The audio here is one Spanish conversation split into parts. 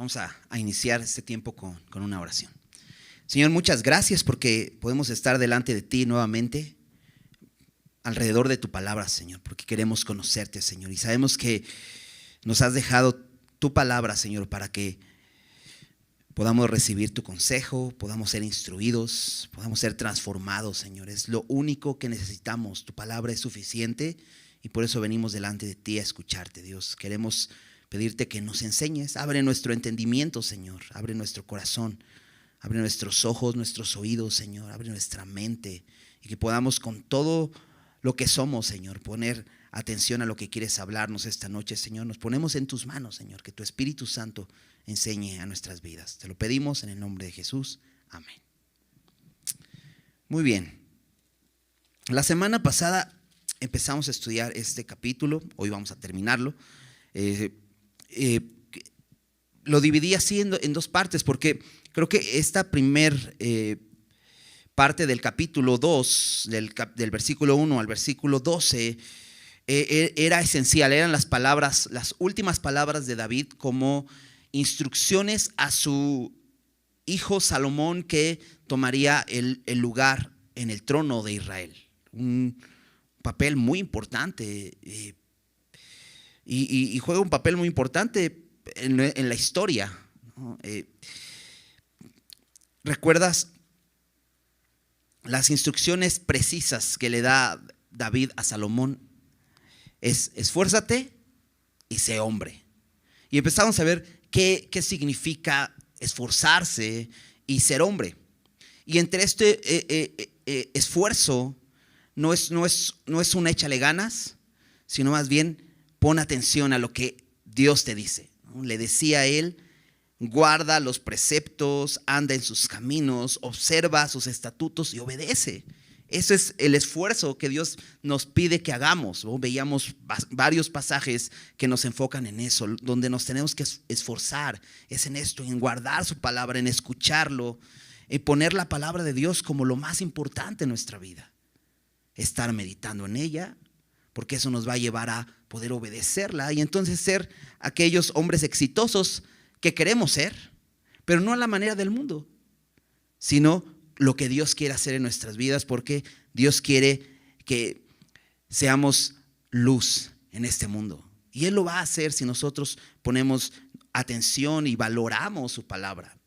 Vamos a iniciar este tiempo con una oración. Señor, muchas gracias porque podemos estar delante de ti nuevamente, alrededor de tu palabra, Señor, porque queremos conocerte, Señor, y sabemos que nos has dejado tu palabra, Señor, para que podamos recibir tu consejo, podamos ser instruidos, podamos ser transformados, Señor. Es lo único que necesitamos. Tu palabra es suficiente y por eso venimos delante de ti a escucharte, Dios. Queremos pedirte que nos enseñes. Abre nuestro entendimiento, Señor. Abre nuestro corazón. Abre nuestros ojos, nuestros oídos, Señor. Abre nuestra mente y que podamos con todo lo que somos, Señor, poner atención a lo que quieres hablarnos esta noche, Señor. Nos ponemos en tus manos, Señor, que tu Espíritu Santo enseñe a nuestras vidas. Te lo pedimos en el nombre de Jesús. Amén. Muy bien. La semana pasada empezamos a estudiar este capítulo. Hoy vamos a terminarlo. Lo dividí así en dos partes porque creo que esta primer parte del capítulo 2, del versículo 1 al versículo 12, era esencial. Eran las últimas palabras de David como instrucciones a su hijo Salomón, que tomaría el lugar en el trono de Israel. Un papel muy importante y juega un papel muy importante en la historia, ¿no? ¿Recuerdas las instrucciones precisas que le da David a Salomón? Es esfuérzate y sé hombre. Y empezamos a ver qué significa esforzarse y ser hombre. Y entre este esfuerzo no es un échale ganas, sino más bien pon atención a lo que Dios te dice, ¿no? Le decía a él: guarda los preceptos, anda en sus caminos, observa sus estatutos y obedece. Ese es el esfuerzo que Dios nos pide que hagamos, ¿no? Veíamos varios pasajes que nos enfocan en eso, donde nos tenemos que esforzar. Es en esto, en guardar su palabra, en escucharlo, en poner la palabra de Dios como lo más importante en nuestra vida. Estar meditando en ella, porque eso nos va a llevar a poder obedecerla y entonces ser aquellos hombres exitosos que queremos ser, pero no a la manera del mundo, sino lo que Dios quiere hacer en nuestras vidas, porque Dios quiere que seamos luz en este mundo. Y Él lo va a hacer si nosotros ponemos atención y valoramos su palabra.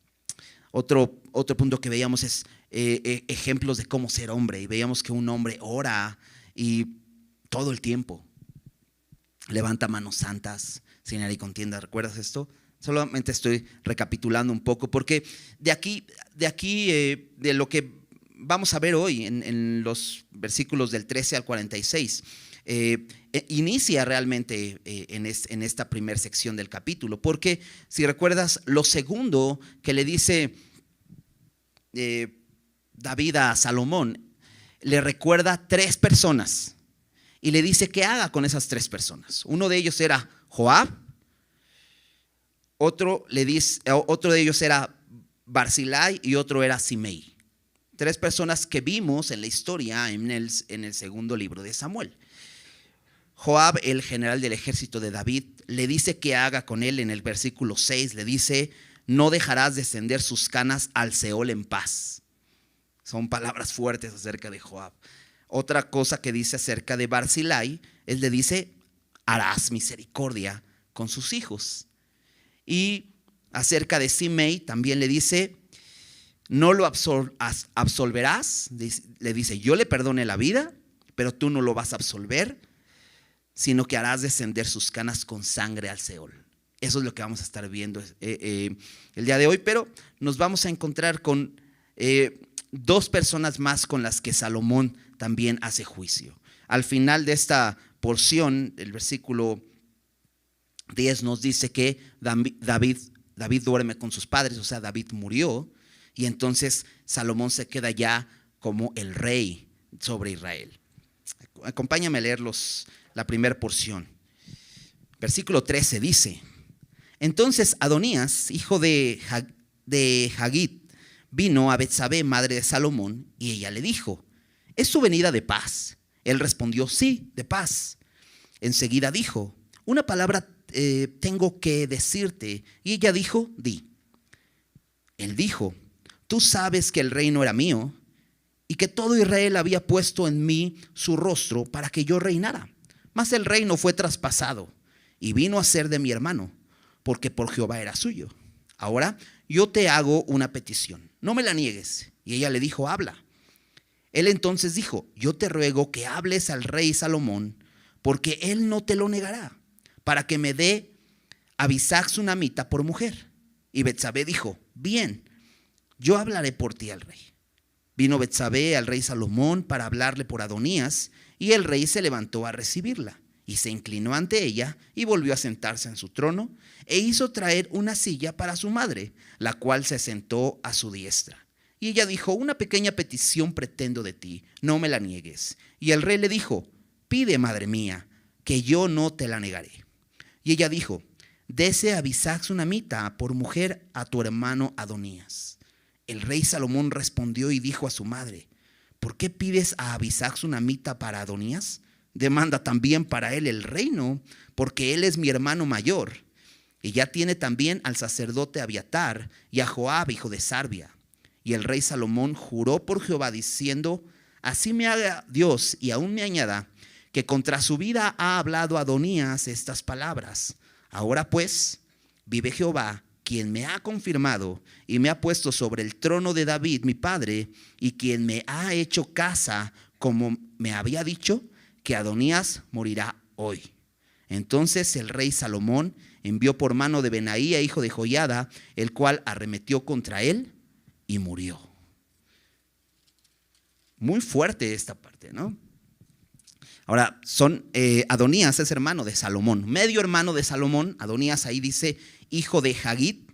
Otro punto que veíamos es ejemplos de cómo ser hombre. Y veíamos que un hombre ora y todo el tiempo levanta manos santas, sin ira y contienda. ¿Recuerdas esto? Solamente estoy recapitulando un poco, porque de aquí de lo que vamos a ver hoy en los versículos del 13 al 46, inicia realmente en esta primera sección del capítulo, porque si recuerdas, lo segundo que le dice David a Salomón, le recuerda 3 personas y le dice que haga con esas 3 personas. Uno de ellos era Joab. Otro de ellos era Barzillai y otro era Simei. 3 personas que vimos en la historia en el segundo libro de Samuel. Joab, el general del ejército de David, le dice que haga con él en el versículo 6. Le dice: no dejarás descender sus canas al Seol en paz. Son palabras fuertes acerca de Joab. Otra cosa que dice acerca de Barzillai, él le dice: harás misericordia con sus hijos. Y acerca de Simei también le dice: no lo absolverás. Le dice: yo le perdone la vida, pero tú no lo vas a absolver, sino que harás descender sus canas con sangre al Seol. Eso es lo que vamos a estar viendo el día de hoy, pero nos vamos a encontrar con 2 personas más con las que Salomón también hace juicio. Al final de esta porción, el versículo 10 nos dice que David duerme con sus padres, o sea, David murió, y entonces Salomón se queda ya como el rey sobre Israel. Acompáñame a leer la primera porción. Versículo 13 dice: entonces Adonías, hijo de Hagit, vino a Betsabé, madre de Salomón, y ella le dijo: ¿es su venida de paz? Él respondió: sí, de paz. Enseguida dijo: una palabra tengo que decirte. Y ella dijo, di. Él dijo, tú sabes que el reino era mío y que todo Israel había puesto en mí su rostro para que yo reinara. Mas el reino fue traspasado y vino a ser de mi hermano, porque por Jehová era suyo. Ahora yo te hago una petición, no me la niegues. Y ella le dijo, habla. Él entonces dijo, yo te ruego que hables al rey Salomón, porque él no te lo negará, para que me dé a Abisag sunamita por mujer. Y Betsabé dijo, bien, yo hablaré por ti al rey. Vino Betsabé al rey Salomón para hablarle por Adonías, y el rey se levantó a recibirla, y se inclinó ante ella, y volvió a sentarse en su trono, e hizo traer una silla para su madre, la cual se sentó a su diestra. Y ella dijo, una pequeña petición pretendo de ti, no me la niegues. Y el rey le dijo, pide, madre mía, que yo no te la negaré. Y ella dijo, dese a Abisag sunamita por mujer a tu hermano Adonías. El rey Salomón respondió y dijo a su madre, ¿por qué pides a Abisag sunamita para Adonías? Demanda también para él el reino, porque él es mi hermano mayor. Y ya tiene también al sacerdote Abiatar y a Joab, hijo de Sarvia. Y el rey Salomón juró por Jehová diciendo, así me haga Dios y aún me añada, que contra su vida ha hablado Adonías estas palabras. Ahora pues, vive Jehová, quien me ha confirmado y me ha puesto sobre el trono de David mi padre, y quien me ha hecho casa como me había dicho, que Adonías morirá hoy. Entonces el rey Salomón envió por mano de Benaía, hijo de Joiada, el cual arremetió contra él y murió. Muy fuerte esta parte, ¿no? Ahora, Adonías es hermano de Salomón, medio hermano de Salomón. Adonías ahí dice hijo de Hagit.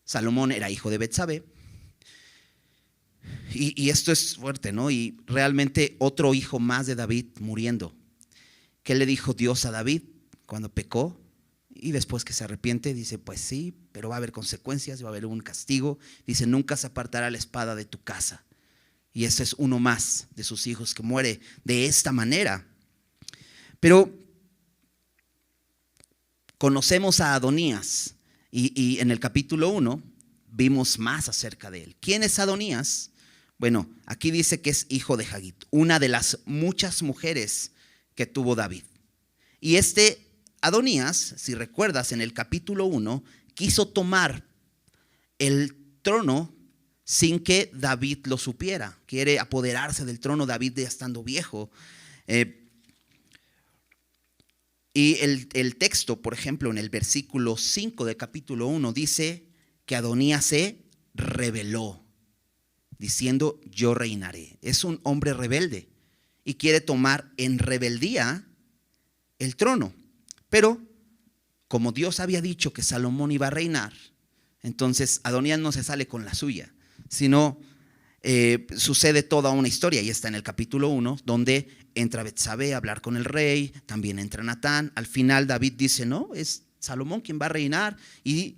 Salomón era hijo de Betsabé. Y esto es fuerte, ¿no? Y realmente otro hijo más de David muriendo. ¿Qué le dijo Dios a David cuando pecó? Y después que se arrepiente, dice, pues sí, pero va a haber consecuencias, va a haber un castigo. Dice, nunca se apartará la espada de tu casa. Y ese es uno más de sus hijos que muere de esta manera. Pero conocemos a Adonías y en el capítulo 1 vimos más acerca de él. ¿Quién es Adonías? Bueno, aquí dice que es hijo de Hagit, una de las muchas mujeres que tuvo David. Y Adonías, si recuerdas, en el capítulo 1, quiso tomar el trono sin que David lo supiera. Quiere apoderarse del trono, David ya estando viejo. Y el texto, por ejemplo, en el versículo 5 del capítulo 1, dice que Adonías se rebeló, diciendo, yo reinaré. Es un hombre rebelde y quiere tomar en rebeldía el trono. Pero como Dios había dicho que Salomón iba a reinar, entonces Adonías no se sale con la suya, sino sucede toda una historia. Y está en el capítulo 1, donde entra Betsabé a hablar con el rey, también entra Natán. Al final David dice, no, es Salomón quien va a reinar, y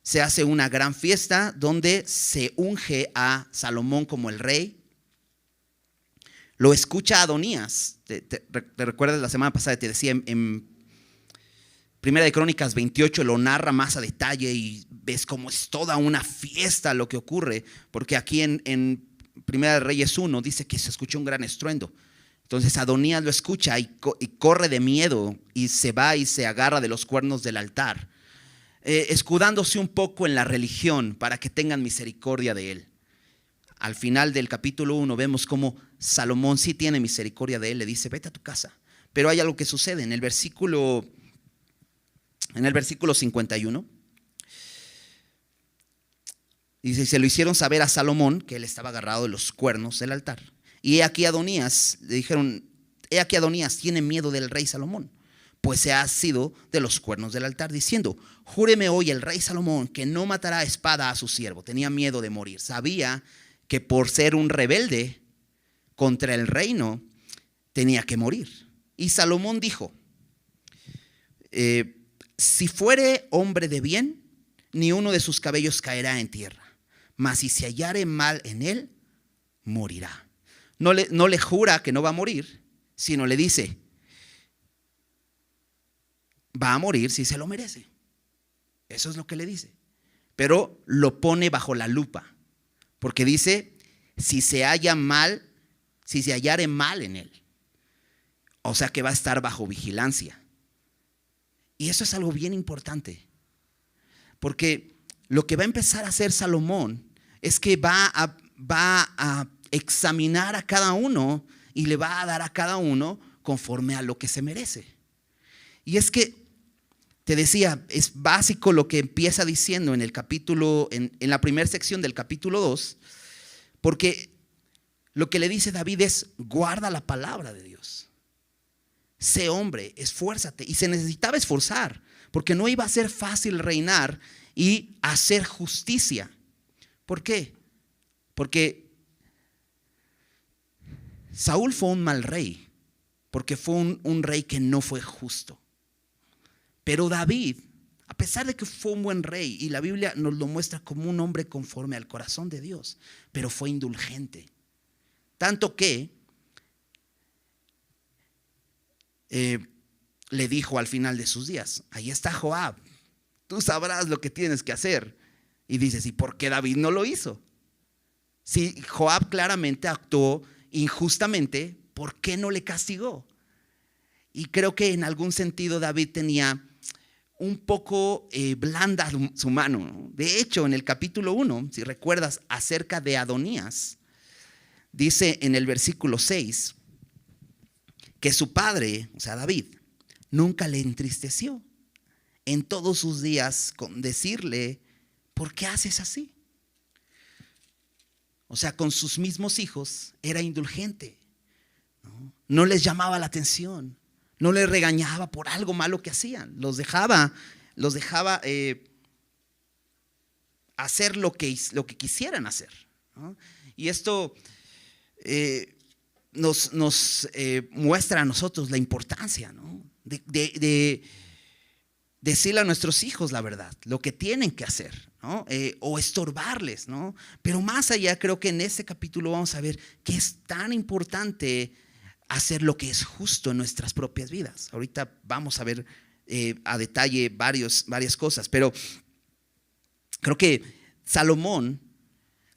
se hace una gran fiesta donde se unge a Salomón como el rey. Lo escucha Adonías. ¿Te recuerdas la semana pasada? Te decía en Primera de Crónicas 28 lo narra más a detalle y ves cómo es toda una fiesta lo que ocurre, porque aquí en Primera de Reyes 1 dice que se escuchó un gran estruendo. Entonces Adonías lo escucha y corre de miedo y se va y se agarra de los cuernos del altar, escudándose un poco en la religión para que tengan misericordia de él. Al final del capítulo 1 vemos cómo Salomón sí tiene misericordia de él, le dice, vete a tu casa. Pero hay algo que sucede en el versículo 51. Dice, se lo hicieron saber a Salomón que él estaba agarrado de los cuernos del altar. Y he aquí Adonías, le dijeron, he aquí Adonías tiene miedo del rey Salomón, pues se ha asido de los cuernos del altar, diciendo, júreme hoy el rey Salomón que no matará a espada a su siervo. Tenía miedo de morir, sabía que por ser un rebelde contra el reino tenía que morir. Y Salomón dijo, si fuere hombre de bien, ni uno de sus cabellos caerá en tierra, mas si se hallare mal en él, morirá. No le jura que no va a morir, sino le dice, va a morir si se lo merece. Eso es lo que le dice. Pero lo pone bajo la lupa, porque dice, si se hallare mal en él. O sea que va a estar bajo vigilancia. Y eso es algo bien importante, porque lo que va a empezar a hacer Salomón es que va a examinar a cada uno y le va a dar a cada uno conforme a lo que se merece. Y es que, te decía, es básico lo que empieza diciendo en el capítulo, en la primera sección del capítulo 2, porque lo que le dice David es: guarda la palabra de Dios. Sé hombre, esfuérzate. Y se necesitaba esforzar, porque no iba a ser fácil reinar y hacer justicia. ¿Por qué? Porque Saúl fue un mal rey, porque fue un rey que no fue justo. Pero David, a pesar de que fue un buen rey, y la Biblia nos lo muestra como un hombre conforme al corazón de Dios, pero fue indulgente. Tanto que le dijo al final de sus días: ahí está Joab, tú sabrás lo que tienes que hacer. Y dices: ¿y por qué David no lo hizo? Si Joab claramente actuó injustamente, ¿por qué no le castigó? Y creo que en algún sentido David tenía un poco blanda su mano, ¿no? De hecho, en el capítulo 1, si recuerdas acerca de Adonías, dice en el versículo 6 que su padre, o sea David, nunca le entristeció en todos sus días con decirle: ¿por qué haces así? O sea, con sus mismos hijos era indulgente, no les llamaba la atención, no les regañaba por algo malo que hacían, los dejaba hacer lo que quisieran hacer, ¿no? Y esto nos muestra a nosotros la importancia, ¿no? de decirle a nuestros hijos la verdad, lo que tienen que hacer, ¿no? O estorbarles, ¿no? Pero más allá, creo que en este capítulo vamos a ver que es tan importante hacer lo que es justo en nuestras propias vidas. Ahorita vamos a ver a detalle varias cosas, pero creo que Salomón,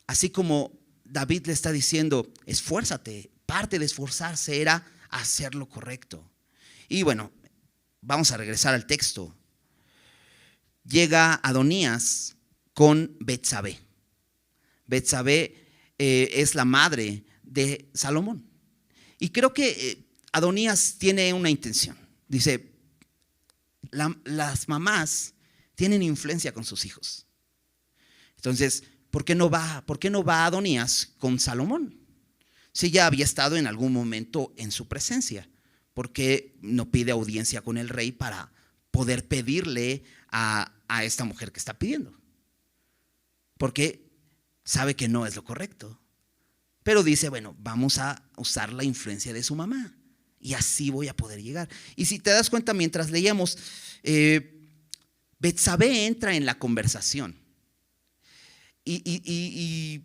así como David le está diciendo: esfuérzate, parte de esforzarse era hacer lo correcto. Y bueno, vamos a regresar al texto. Llega Adonías con Betsabé. Betsabé es la madre de Salomón. Y creo que Adonías tiene una intención. Dice: las mamás tienen influencia con sus hijos. Entonces, ¿por qué no va Adonías con Salomón? Si ya había estado en algún momento en su presencia, ¿por qué no pide audiencia con el rey para poder pedirle a esta mujer que está pidiendo? Porque sabe que no es lo correcto. Pero dice: bueno, vamos a usar la influencia de su mamá y así voy a poder llegar. Y si te das cuenta, mientras leíamos, Betsabé entra en la conversación y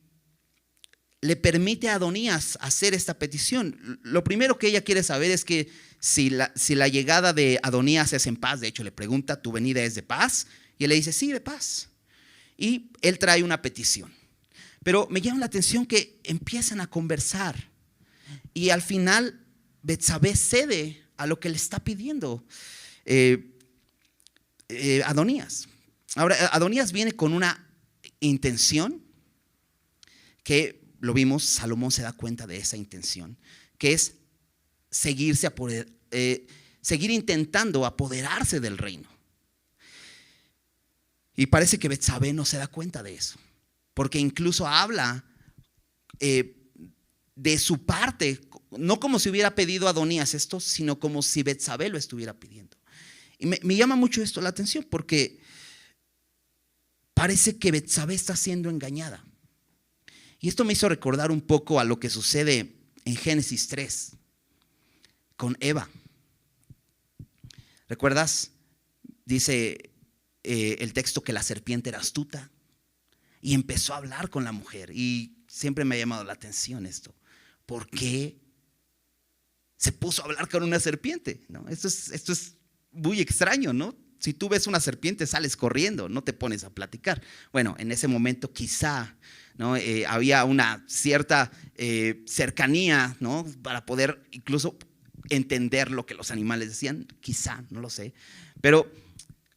le permite a Adonías hacer esta petición. Lo primero que ella quiere saber es que si la llegada de Adonías es en paz. De hecho, le pregunta: ¿tu venida es de paz? Y él le dice: sí, de paz. Y él trae una petición. Pero me llama la atención que empiezan a conversar y al final Betsabé cede a lo que le está pidiendo Adonías. Ahora, Adonías viene con una intención que lo vimos, Salomón se da cuenta de esa intención, que es seguir intentando apoderarse del reino. Y parece que Betsabé no se da cuenta de eso, porque incluso habla de su parte, no como si hubiera pedido a Adonías esto, sino como si Betsabé lo estuviera pidiendo. Y me llama mucho esto la atención, porque parece que Betsabé está siendo engañada. Y esto me hizo recordar un poco a lo que sucede en Génesis 3 con Eva. ¿Recuerdas? Dice el texto que la serpiente era astuta y empezó a hablar con la mujer. Y siempre me ha llamado la atención esto. ¿Por qué se puso a hablar con una serpiente? ¿No? Esto es muy extraño, ¿no? Si tú ves una serpiente, sales corriendo, no te pones a platicar. Bueno, en ese momento quizá, ¿no? Había una cierta cercanía, ¿no? Para poder incluso entender lo que los animales decían, quizá, no lo sé. Pero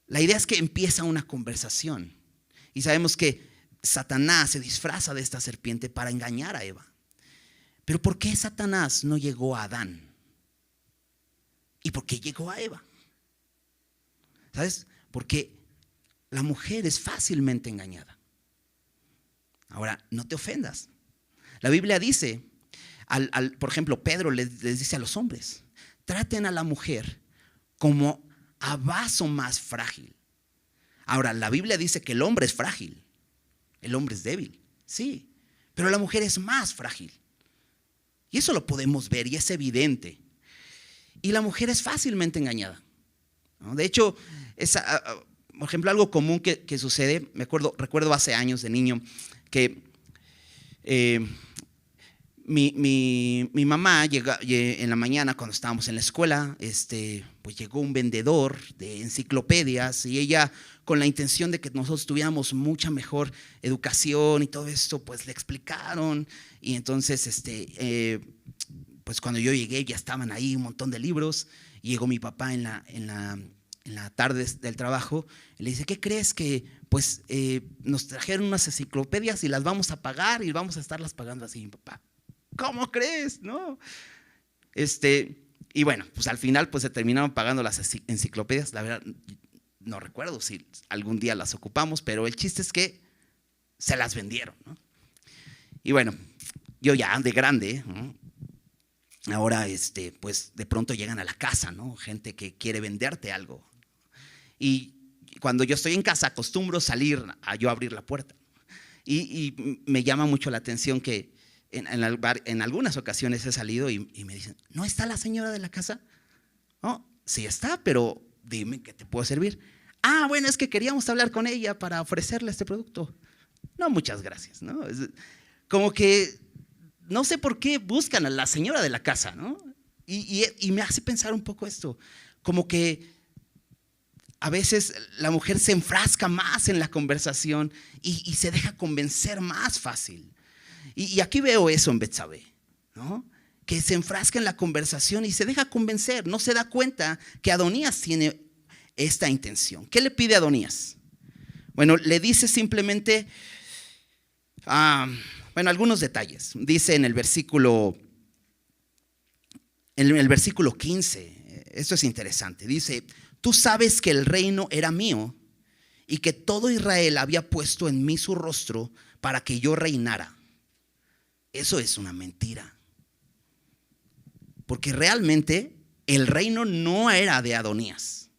la idea es que empieza una conversación. Y sabemos que Satanás se disfraza de esta serpiente para engañar a Eva. Pero ¿por qué Satanás no llegó a Adán? ¿Y por qué llegó a Eva? ¿Sabes? Porque la mujer es fácilmente engañada. Ahora, no te ofendas. La Biblia dice, por ejemplo, Pedro les dice a los hombres, traten a la mujer como a vaso más frágil. Ahora, la Biblia dice que el hombre es frágil, el hombre es débil, sí, pero la mujer es más frágil. Y eso lo podemos ver y es evidente. Y la mujer es fácilmente engañada, ¿no? De hecho, por ejemplo, algo común que sucede, recuerdo hace años de niño que mi mamá en la mañana cuando estábamos en la escuela, pues llegó un vendedor de enciclopedias y ella, con la intención de que nosotros tuviéramos mucha mejor educación y todo esto, pues le explicaron. Y entonces pues cuando yo llegué ya estaban ahí un montón de libros y llegó mi papá en la tarde del trabajo y le dice, ¿qué crees? Que pues nos trajeron unas enciclopedias y las vamos a pagar y vamos a estarlas pagando así. Mi papá, ¿cómo crees? ¿No? Y bueno, pues al final pues se terminaron pagando las enciclopedias. La verdad no recuerdo si algún día las ocupamos, pero el chiste es que se las vendieron, ¿no? Y bueno, yo ya de grande, ¿no? Ahora pues de pronto llegan a la casa, ¿no? Gente que quiere venderte algo. Y cuando yo estoy en casa acostumbro salir a yo abrir la puerta. Y me llama mucho la atención que en algunas ocasiones he salido y me dicen, ¿no está la señora de la casa? No, sí está, pero dime qué te puedo servir. Ah, bueno, es que queríamos hablar con ella para ofrecerle este producto. No, muchas gracias, ¿no? Como que no sé por qué buscan a la señora de la casa, ¿no? Y me hace pensar un poco esto, como que a veces la mujer se enfrasca más en la conversación y se deja convencer más fácil. Y aquí veo eso en Betsabé, ¿no? Que se enfrasca en la conversación y se deja convencer, no se da cuenta que Adonías tiene esta intención. ¿Qué le pide a Adonías? Bueno, le dice simplemente, algunos detalles. Dice en el versículo 15, esto es interesante, dice, tú sabes que el reino era mío y que todo Israel había puesto en mí su rostro para que yo reinara. Eso es una mentira. Porque realmente el reino no era de Adonías.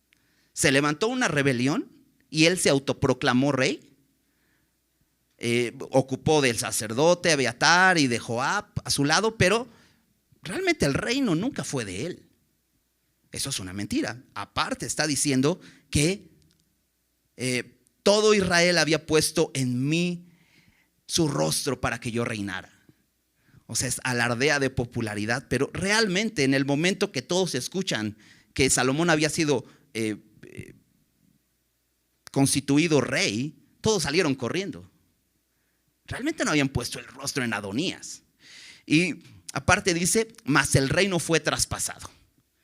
Se levantó una rebelión y él se autoproclamó rey. Ocupó del sacerdote Abiatar y de Joab a su lado, pero realmente el reino nunca fue de él. Eso es una mentira. Aparte está diciendo que todo Israel había puesto en mí su rostro para que yo reinara. O sea, es alardea de popularidad, pero realmente en el momento que todos escuchan que Salomón había sido constituido rey, todos salieron corriendo. Realmente no habían puesto el rostro en Adonías. Y aparte dice, mas el reino fue traspasado.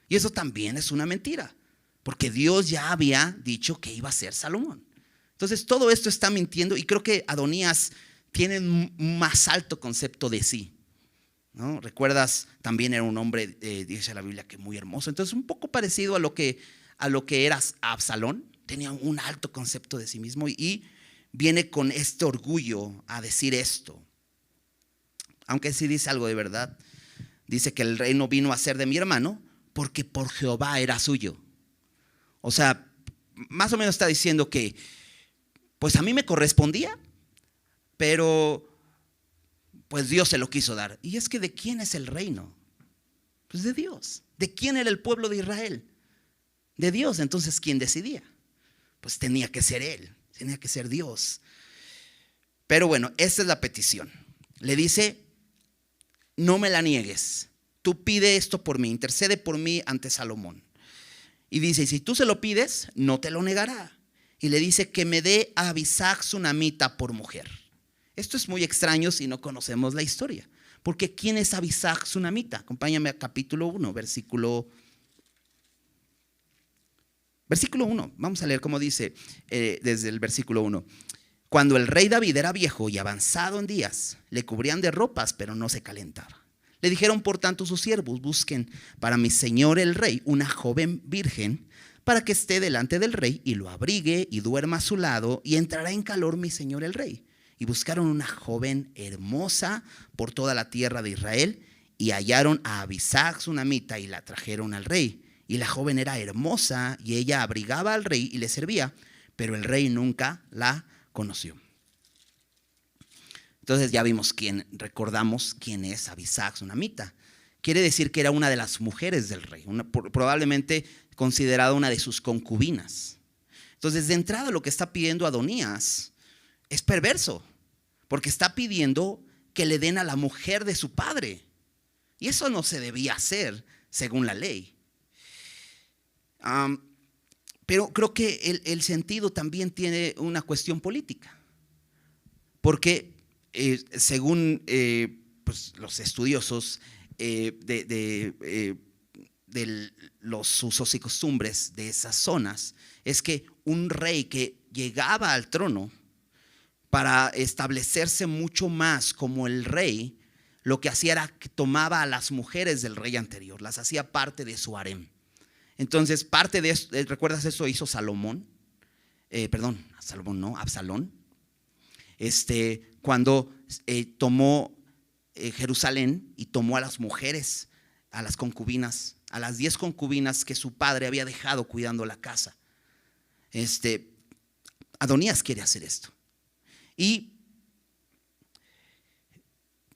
Y eso también es una mentira, porque Dios ya había dicho que iba a ser Salomón. Entonces todo esto está mintiendo y creo que Adonías tiene un más alto concepto de sí, ¿no? Recuerdas, también era un hombre, dice la Biblia, que muy hermoso. Entonces un poco parecido a lo que era Absalón. Tenía un alto concepto de sí mismo y viene con este orgullo a decir esto. Aunque sí dice algo de verdad. Dice que el reino vino a ser de mi hermano porque por Jehová era suyo. O sea, más o menos está diciendo que pues a mí me correspondía, pero pues Dios se lo quiso dar. Y es que ¿de quién es el reino? Pues de Dios. ¿De quién era el pueblo de Israel? De Dios. Entonces, ¿quién decidía? Pues tenía que ser Él, tenía que ser Dios. Pero bueno, esta es la petición. Le dice, no me la niegues. Tú pide esto por mí, intercede por mí ante Salomón. Y dice, si tú se lo pides, no te lo negará. Y le dice que me dé a Abisag sunamita por mujer. Esto es muy extraño si no conocemos la historia. Porque ¿quién es Abisag sunamita? Acompáñame a capítulo 1, versículo 1. Vamos a leer cómo dice desde el versículo 1. Cuando el rey David era viejo y avanzado en días, le cubrían de ropas, pero no se calentaba. Le dijeron por tanto sus siervos, busquen para mi señor el rey una joven virgen para que esté delante del rey y lo abrigue y duerma a su lado, y entrará en calor mi señor el rey. Y buscaron una joven hermosa por toda la tierra de Israel y hallaron a Abisag sunamita y la trajeron al rey. Y la joven era hermosa y ella abrigaba al rey y le servía, pero el rey nunca la conoció. Entonces ya recordamos quién es Abisag sunamita. Quiere decir que era una de las mujeres del rey, probablemente considerada una de sus concubinas. Entonces, de entrada, lo que está pidiendo Adonías es perverso, porque está pidiendo que le den a la mujer de su padre. Y eso no se debía hacer según la ley. Pero creo que el sentido también tiene una cuestión política, porque según pues, los estudiosos de los usos y costumbres de esas zonas, es que un rey que llegaba al trono para establecerse mucho más como el rey, lo que hacía era que tomaba a las mujeres del rey anterior, las hacía parte de su harem. Entonces, parte de eso, ¿recuerdas eso hizo Salomón? Absalón. Cuando tomó Jerusalén y tomó a las mujeres, a las concubinas, a las 10 concubinas que su padre había dejado cuidando la casa. Adonías quiere hacer esto. Y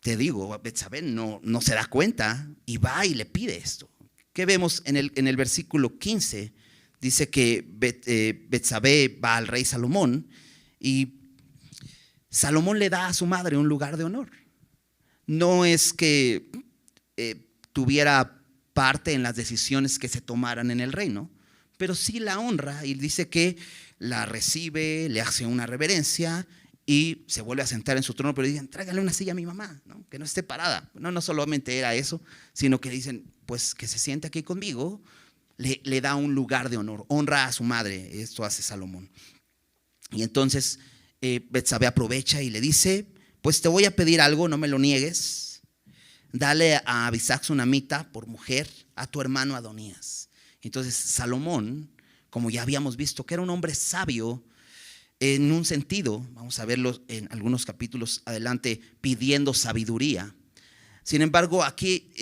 te digo, Betsabé no se da cuenta y va y le pide esto. ¿Qué vemos en el versículo 15? Dice que Betsabé va al rey Salomón y Salomón le da a su madre un lugar de honor. No es que tuviera parte en las decisiones que se tomaran en el reino, pero sí la honra y dice que la recibe, le hace una reverencia y se vuelve a sentar en su trono, pero dicen, tráigale una silla a mi mamá, ¿no? Que no esté parada. No solamente era eso, sino que dicen, pues que se siente aquí conmigo, le da un lugar de honor, honra a su madre. Esto hace Salomón. Y entonces Betsabé aprovecha y le dice, pues te voy a pedir algo, no me lo niegues. Dale a Abisag sunamita por mujer a tu hermano Adonías. Entonces Salomón, como ya habíamos visto, que era un hombre sabio en un sentido, vamos a verlo en algunos capítulos adelante, pidiendo sabiduría. Sin embargo, aquí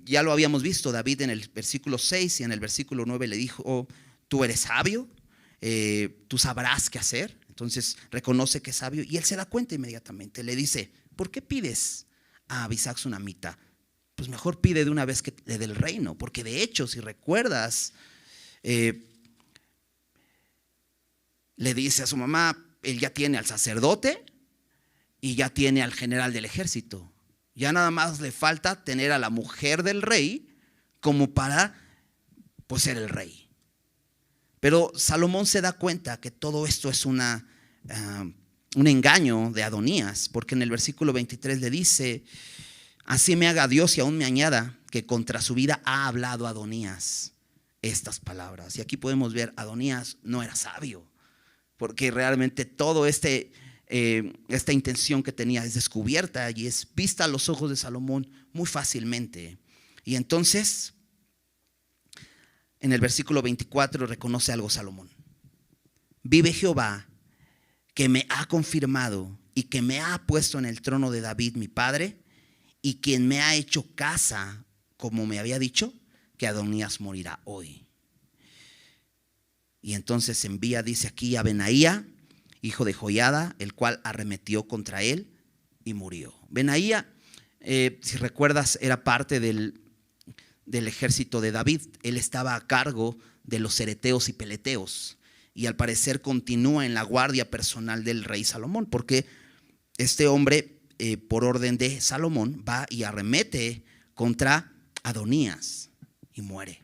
ya lo habíamos visto, David en el versículo 6 y en el versículo 9 le dijo, tú eres sabio, tú sabrás qué hacer. Entonces reconoce que es sabio y él se da cuenta inmediatamente. Le dice, ¿por qué pides a Abisag sunamita? Pues mejor pide de una vez que le dé el reino, porque de hecho, si recuerdas, le dice a su mamá, él ya tiene al sacerdote y ya tiene al general del ejército. Ya nada más le falta tener a la mujer del rey como para pues, ser el rey. Pero Salomón se da cuenta que todo esto es un engaño de Adonías, porque en el versículo 23 le dice, así me haga Dios y aún me añada que contra su vida ha hablado Adonías estas palabras. Y aquí podemos ver, Adonías no era sabio, porque realmente todo esta intención que tenía es descubierta y es vista a los ojos de Salomón muy fácilmente. Y entonces, en el versículo 24 reconoce algo Salomón. Vive Jehová, que me ha confirmado y que me ha puesto en el trono de David mi padre, y quien me ha hecho casa, como me había dicho, que Adonías morirá hoy. Y entonces envía, dice aquí, a Benaía, hijo de Joiada, el cual arremetió contra él y murió. Benaía, si recuerdas, era parte del ejército de David. Él estaba a cargo de los cereteos y peleteos y al parecer continúa en la guardia personal del rey Salomón, porque este hombre, por orden de Salomón, va y arremete contra Adonías y muere.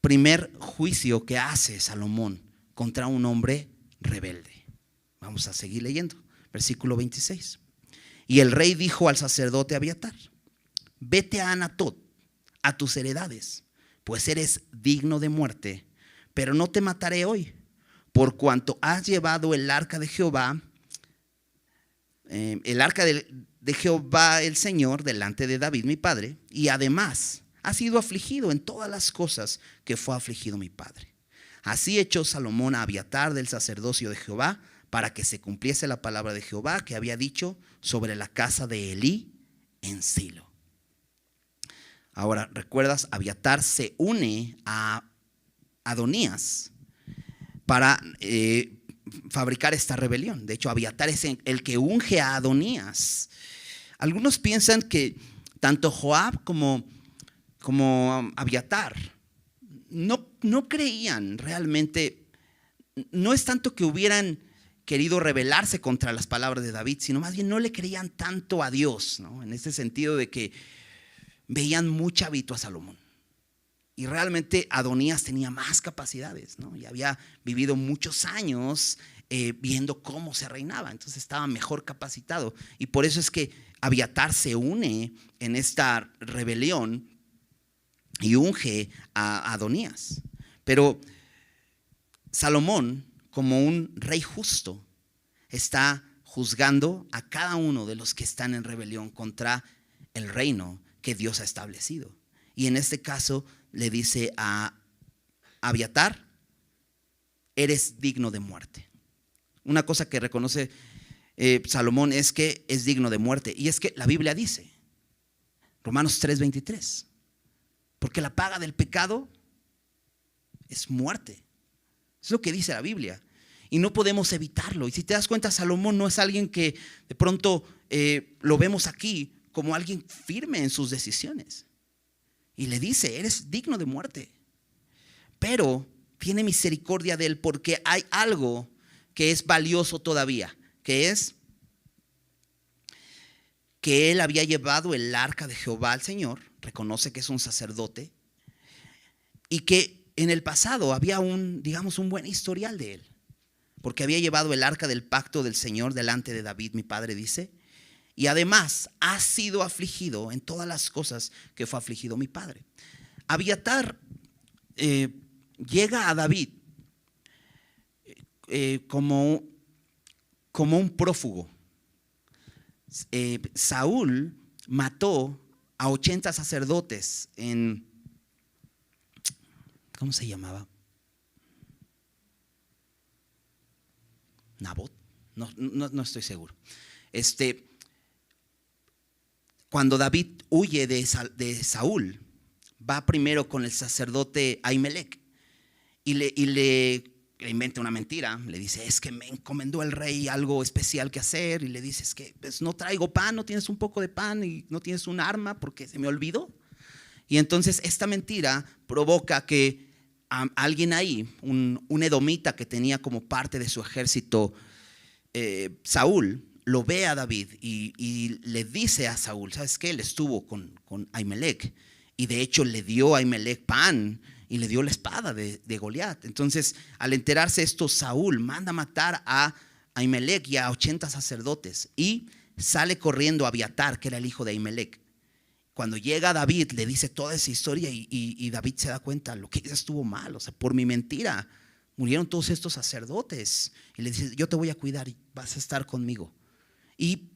primer juicio que hace Salomón contra un hombre rebelde. Vamos a seguir leyendo, versículo 26. Y el rey dijo al sacerdote Abiatar: vete a Anatot, a tus heredades, pues eres digno de muerte, pero no te mataré hoy, por cuanto has llevado el arca de Jehová, de Jehová el Señor, delante de David mi padre, y además has sido afligido en todas las cosas que fue afligido mi padre. Así echó Salomón a Abiatar del sacerdocio de Jehová, para que se cumpliese la palabra de Jehová que había dicho sobre la casa de Elí en Silo. Ahora, ¿recuerdas? Abiatar se une a Adonías para fabricar esta rebelión. De hecho, Abiatar es el que unge a Adonías. Algunos piensan que tanto Joab como Abiatar no creían realmente. No es tanto que hubieran querido rebelarse contra las palabras de David, sino más bien no le creían tanto a Dios, ¿no? En ese sentido de que veían muy chavito a Salomón. Y realmente Adonías tenía más capacidades, ¿no? Y había vivido muchos años viendo cómo se reinaba. Entonces estaba mejor capacitado. Y por eso es que Abiatar se une en esta rebelión y unge a Adonías. Pero Salomón, como un rey justo, está juzgando a cada uno de los que están en rebelión contra el reino que Dios ha establecido. Y en este caso le dice a Abiatar: eres digno de muerte. Una cosa que reconoce Salomón es que es digno de muerte. Y es que la Biblia dice, Romanos 3:23, porque la paga del pecado es muerte. Es lo que dice la Biblia. Y no podemos evitarlo. Y si te das cuenta, Salomón no es alguien que de pronto lo vemos aquí como alguien firme en sus decisiones. Y le dice: eres digno de muerte. Pero tiene misericordia de él, porque hay algo que es valioso todavía, que es que él había llevado el arca de Jehová al Señor. Reconoce que es un sacerdote. Y que en el pasado había un buen historial de él, porque había llevado el arca del pacto del Señor delante de David mi padre, dice. Y además ha sido afligido en todas las cosas que fue afligido mi padre. Abiatar llega a David como un prófugo. Saúl mató a 80 sacerdotes en, ¿cómo se llamaba? Nabot. No estoy seguro. Cuando David huye de Saúl, va primero con el sacerdote Ahimelech y le inventa una mentira. Le dice: es que me encomendó el rey algo especial que hacer. Y le dice: es que pues, no traigo pan, no tienes un poco de pan y no tienes un arma porque se me olvidó. Y entonces esta mentira provoca que alguien ahí, un edomita que tenía como parte de su ejército Saúl, lo ve a David y le dice a Saúl: ¿sabes qué? Él estuvo con Ahimelech y de hecho le dio a Ahimelech pan y le dio la espada de Goliat. Entonces, al enterarse esto, Saúl manda matar a Ahimelech y a 80 sacerdotes y sale corriendo a Abiatar, que era el hijo de Ahimelech. Cuando llega David, le dice toda esa historia y David se da cuenta: lo que hizo estuvo mal, o sea, por mi mentira murieron todos estos sacerdotes. Y le dice: yo te voy a cuidar y vas a estar conmigo. Y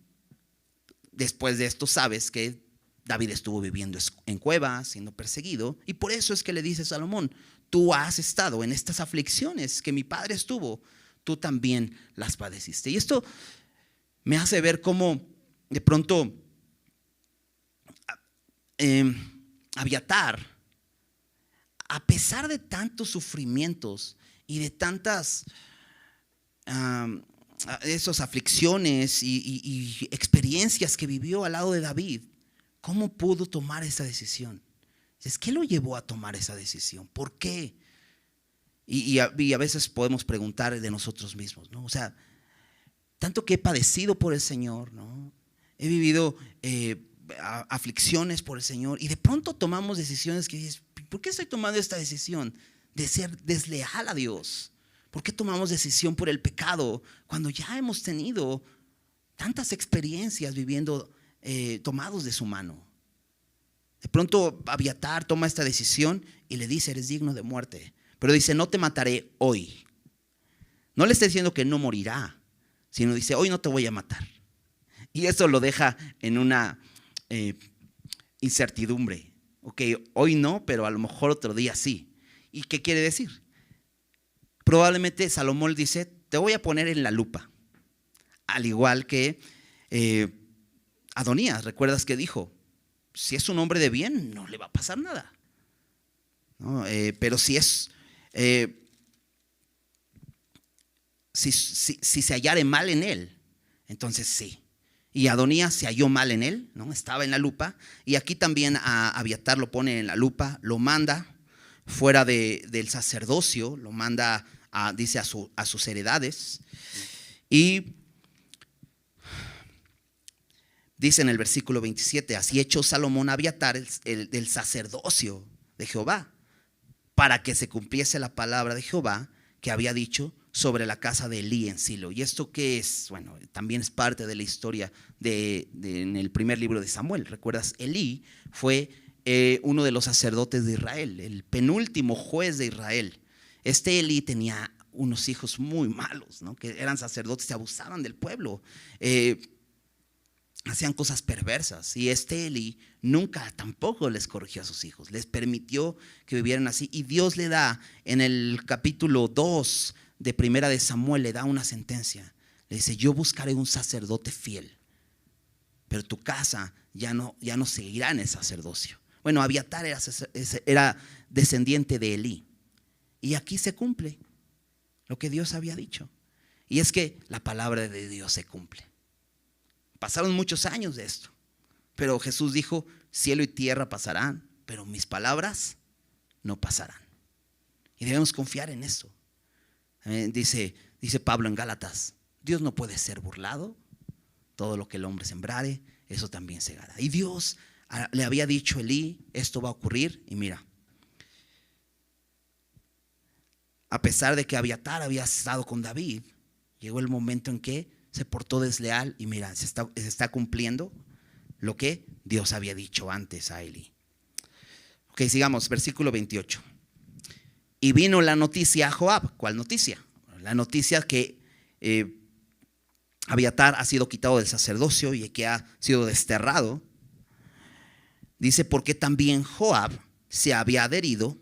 después de esto sabes que David estuvo viviendo en cuevas, siendo perseguido. Y por eso es que le dice Salomón: tú has estado en estas aflicciones que mi padre estuvo, tú también las padeciste. Y esto me hace ver cómo de pronto Abiatar, a pesar de tantos sufrimientos y de tantas esas aflicciones y experiencias que vivió al lado de David, ¿cómo pudo tomar esa decisión? ¿Qué lo llevó a tomar esa decisión? ¿Por qué? Y a veces podemos preguntar de nosotros mismos, ¿no? O sea, tanto que he padecido por el Señor, ¿no? He vivido aflicciones por el Señor y de pronto tomamos decisiones que dices: ¿Por qué estoy tomando esta decisión de ser desleal a Dios? ¿Por qué tomamos decisión por el pecado cuando ya hemos tenido tantas experiencias viviendo tomados de su mano? De pronto Abiatar toma esta decisión y le dice: eres digno de muerte. Pero dice: no te mataré hoy. No le está diciendo que no morirá, sino dice: hoy no te voy a matar. Y eso lo deja en una incertidumbre. Ok, hoy no, pero a lo mejor otro día sí. ¿Y qué quiere decir? Probablemente Salomón dice: te voy a poner en la lupa. Al igual que Adonías, ¿recuerdas que dijo? Si es un hombre de bien, no le va a pasar nada, ¿no? Pero si es si se hallare mal en él, entonces sí. Y Adonías se halló mal en él, ¿no? Estaba en la lupa. Y aquí también a Abiatar lo pone en la lupa, lo manda fuera del sacerdocio, lo manda dice a sus heredades. Y dice en el versículo 27: así echó Salomón a Abiatar del sacerdocio de Jehová, para que se cumpliese la palabra de Jehová que había dicho sobre la casa de Elí en Silo. ¿Y esto qué es? Bueno, también es parte de la historia en el primer libro de Samuel. ¿Recuerdas? Elí fue uno de los sacerdotes de Israel, el penúltimo juez de Israel. Este Elí tenía unos hijos muy malos, ¿no? Que eran sacerdotes y abusaban del pueblo. Hacían cosas perversas, y este Elí nunca tampoco les corrigió a sus hijos, les permitió que vivieran así. Y Dios le da en el capítulo 2 de Primera de Samuel, le da una sentencia. Le dice: yo buscaré un sacerdote fiel, pero tu casa ya no seguirá en el sacerdocio. Bueno, Abiatar era descendiente de Elí, y aquí se cumple lo que Dios había dicho, y es que la palabra de Dios se cumple. Pasaron muchos años de esto, pero Jesús dijo: cielo y tierra pasarán, pero mis palabras no pasarán. Y debemos confiar en eso. Dice Pablo en Gálatas: Dios no puede ser burlado. Todo lo que el hombre sembrare, eso también segará. Y Dios le había dicho a Elí: esto va a ocurrir. Y mira, a pesar de que Abiatar había estado con David, llegó el momento en que se portó desleal, y mira, se está cumpliendo lo que Dios había dicho antes a Elí. Ok, sigamos, versículo 28. Y vino la noticia a Joab. ¿Cuál noticia? La noticia que Abiatar ha sido quitado del sacerdocio y que ha sido desterrado. Dice: porque también Joab se había adherido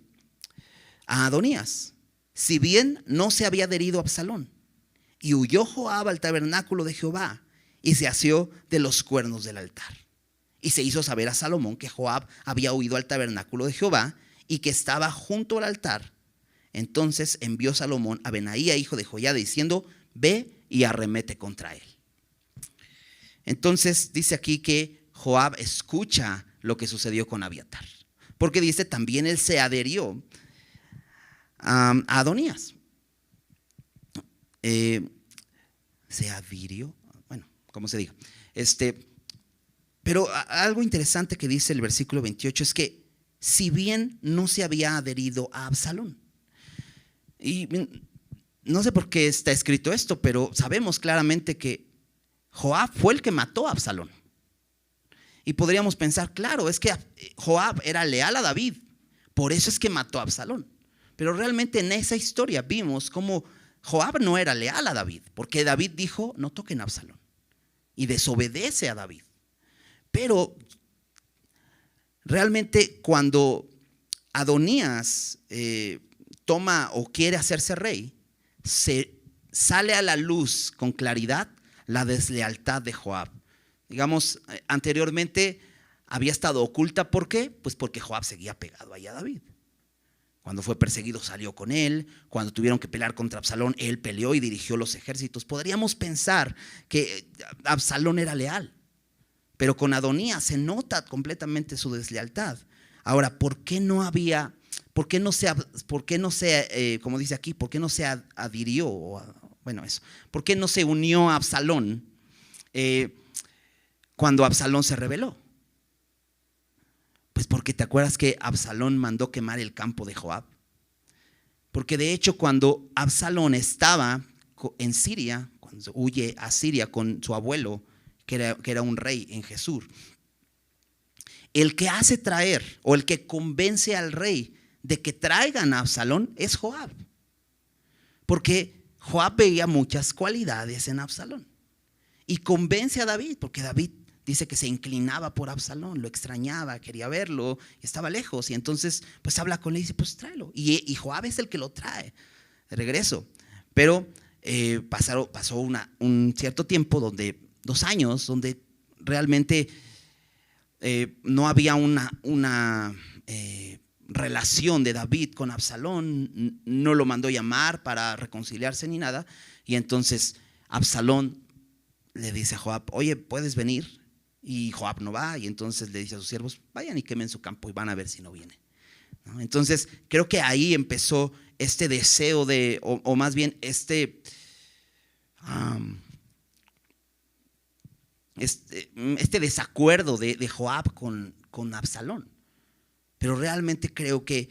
a Adonías, si bien no se había adherido a Absalón. Y huyó Joab al tabernáculo de Jehová y se asió de los cuernos del altar. Y se hizo saber a Salomón que Joab había huido al tabernáculo de Jehová y que estaba junto al altar. Entonces envió Salomón a Benaía, hijo de Joiada, diciendo: ve y arremete contra él. Entonces dice aquí que Joab escucha lo que sucedió con Abiatar, porque dice: también él se adherió a Adonías. Se adhirió, bueno, como se diga. Pero algo interesante que dice el versículo 28 es que si bien no se había adherido a Absalón, y no sé por qué está escrito esto, pero sabemos claramente que Joab fue el que mató a Absalón. Y podríamos pensar: claro, es que Joab era leal a David, por eso es que mató a Absalón. Pero realmente en esa historia vimos cómo Joab no era leal a David, porque David dijo: no toquen a Absalón, y desobedece a David. Pero realmente cuando Adonías toma o quiere hacerse rey, se sale a la luz con claridad la deslealtad de Joab. Digamos, anteriormente había estado oculta. ¿Por qué? Pues porque Joab seguía pegado ahí a David. Cuando fue perseguido salió con él. Cuando tuvieron que pelear contra Absalón, él peleó y dirigió los ejércitos. Podríamos pensar que Absalón era leal, pero con Adonías se nota completamente su deslealtad. Ahora, ¿por qué no se, como dice aquí, por qué no se adhirió? Bueno, eso. ¿Por qué no se unió a Absalón cuando Absalón se rebeló? Pues porque te acuerdas que Absalón mandó quemar el campo de Joab. Porque de hecho cuando Absalón estaba en Siria, cuando huye a Siria con su abuelo, que era un rey en Jesús, el que hace traer o el que convence al rey de que traigan a Absalón es Joab. Porque Joab veía muchas cualidades en Absalón y convence a David, porque David dice que se inclinaba por Absalón, lo extrañaba, quería verlo, estaba lejos, y entonces pues habla con él y dice, pues tráelo, y Joab es el que lo trae de regreso. Pero pasó un cierto tiempo, 2 años, donde realmente no había una relación de David con Absalón, no lo mandó llamar para reconciliarse ni nada, y entonces Absalón le dice a Joab, oye, ¿puedes venir? Y Joab no va, y entonces le dice a sus siervos, vayan y quemen su campo y van a ver si no viene, ¿no? Entonces creo que ahí empezó este deseo o más bien este desacuerdo de Joab con Absalón. Pero realmente creo que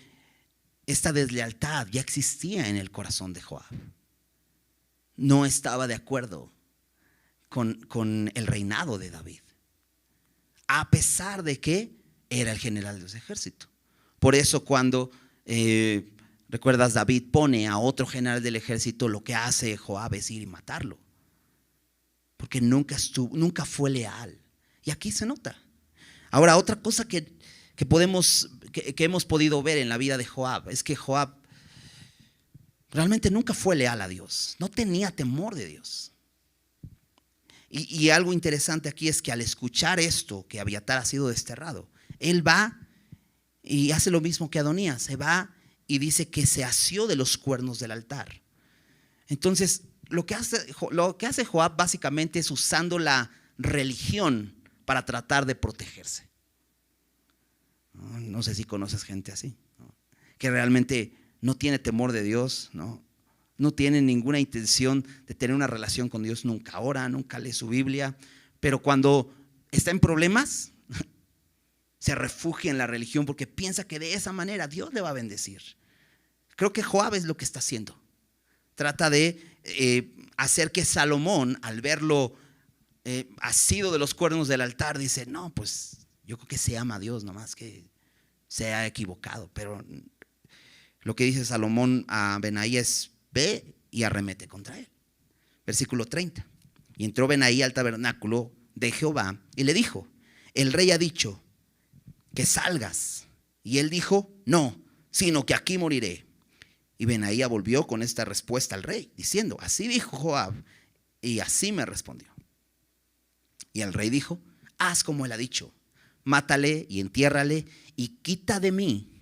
esta deslealtad ya existía en el corazón de Joab. No estaba de acuerdo con el reinado de David, a pesar de que era el general de los ejércitos. Por eso cuando, recuerdas, David pone a otro general del ejército, lo que hace Joab es ir y matarlo, porque nunca fue leal. Y aquí se nota. Ahora, otra cosa que hemos podido ver en la vida de Joab es que Joab realmente nunca fue leal a Dios, no tenía temor de Dios. Y algo interesante aquí es que al escuchar esto, que Abiatar ha sido desterrado, él va y hace lo mismo que Adonías, se va y dice que se asió de los cuernos del altar. Entonces lo que hace Joab básicamente es usando la religión para tratar de protegerse. No sé si conoces gente así, ¿no? Que realmente no tiene temor de Dios, no tiene ninguna intención de tener una relación con Dios, nunca ora, nunca lee su Biblia, pero cuando está en problemas se refugia en la religión porque piensa que de esa manera Dios le va a bendecir. Creo que Joab es lo que está haciendo. Trata de hacer que Salomón, al verlo asido de los cuernos del altar, dice, no, pues yo creo que se ama a Dios, nomás que se ha equivocado. Pero lo que dice Salomón a Benaí es, ve y arremete contra él. Versículo 30. Y entró Benaí al tabernáculo de Jehová y le dijo, el rey ha dicho que salgas. Y él dijo, no, sino que aquí moriré. Y Benaía volvió con esta respuesta al rey, diciendo, así dijo Joab, y así me respondió. Y el rey dijo, haz como él ha dicho, mátale y entiérrale, y quita de mí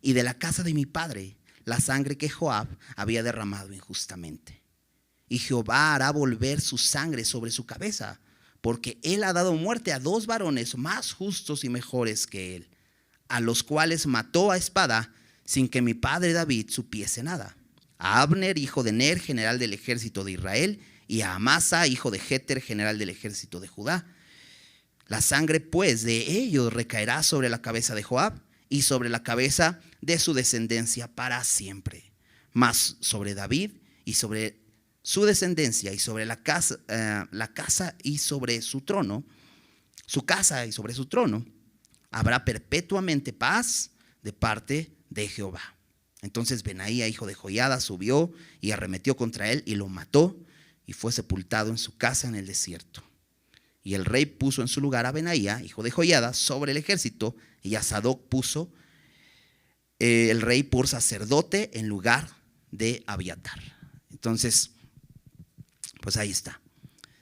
y de la casa de mi padre la sangre que Joab había derramado injustamente. Y Jehová hará volver su sangre sobre su cabeza, porque él ha dado muerte a 2 varones más justos y mejores que él, a los cuales mató a espada sin que mi padre David supiese nada: a Abner, hijo de Ner, general del ejército de Israel, y a Amasa, hijo de Jeter, general del ejército de Judá. La sangre pues de ellos recaerá sobre la cabeza de Joab y sobre la cabeza de su descendencia para siempre. Mas sobre David y sobre su descendencia y sobre la casa y sobre su trono, su casa y sobre su trono, habrá perpetuamente paz de parte de Jehová. Entonces Benaía, hijo de Joiada, subió y arremetió contra él y lo mató, y fue sepultado en su casa en el desierto. Y el rey puso en su lugar a Benaía, hijo de Joiada, sobre el ejército, y a Sadoc puso el rey por sacerdote en lugar de Abiatar. Entonces, pues ahí está.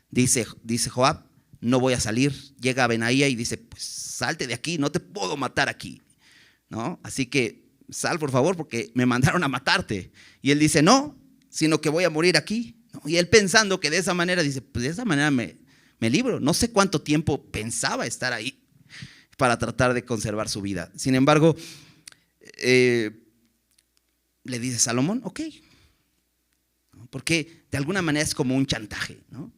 Dice Joab, no voy a salir. Llega a Benaía y dice, pues salte de aquí, no te puedo matar aquí, ¿no? Así que sal por favor porque me mandaron a matarte. Y él dice, no, sino que voy a morir aquí, ¿no? Y él pensando que de esa manera, dice, pues de esa manera me libro. No sé cuánto tiempo pensaba estar ahí para tratar de conservar su vida. Sin embargo, le dice Salomón, ok, porque de alguna manera es como un chantaje, ¿no?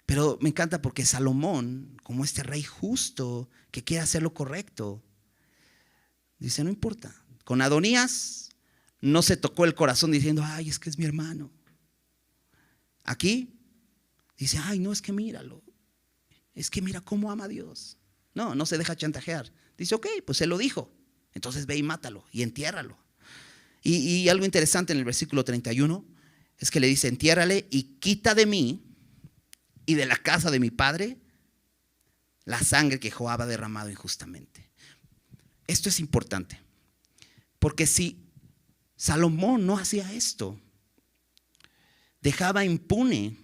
Pero me encanta porque Salomón, como este rey justo que quiere hacer lo correcto, Dice, no importa. Con Adonías no se tocó el corazón diciendo, ay, es que es mi hermano. Aquí dice, ay, no, es que míralo. Es que mira cómo ama a Dios. No, no se deja chantajear. Dice, ok, pues él lo dijo. Entonces ve y mátalo y entiérralo. Y algo interesante en el versículo 31 es que le dice, entiérrale y quita de mí y de la casa de mi padre la sangre que Joab ha derramado injustamente. Esto es importante, porque si Salomón no hacía esto, dejaba impune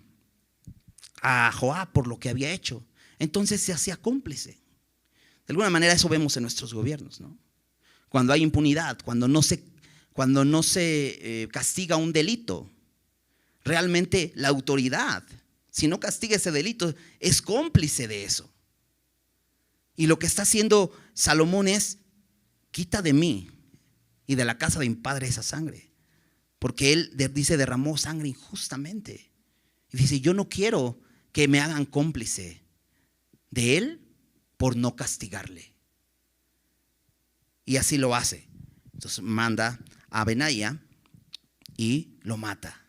a Joab por lo que había hecho, entonces se hacía cómplice. De alguna manera eso vemos en nuestros gobiernos, ¿no? Cuando hay impunidad, cuando no se castiga un delito, realmente la autoridad, si no castiga ese delito, es cómplice de eso. Y lo que está haciendo Salomón es, quita de mí y de la casa de mi padre esa sangre. Porque él dice, derramó sangre injustamente. Y dice, yo no quiero que me hagan cómplice de él por no castigarle. Y así lo hace. Entonces manda a Benaía y lo mata.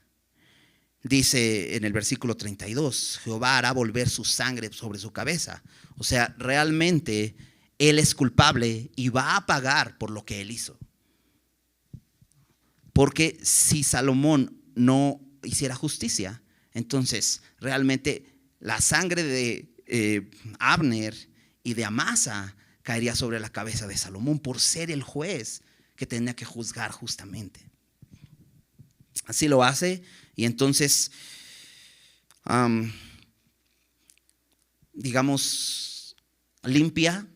Dice en el versículo 32, Jehová hará volver su sangre sobre su cabeza. O sea, realmente él es culpable y va a pagar por lo que él hizo. Porque si Salomón no hiciera justicia, entonces realmente la sangre de Abner y de Amasa caería sobre la cabeza de Salomón por ser el juez que tenía que juzgar justamente. Así lo hace y entonces, digamos, limpia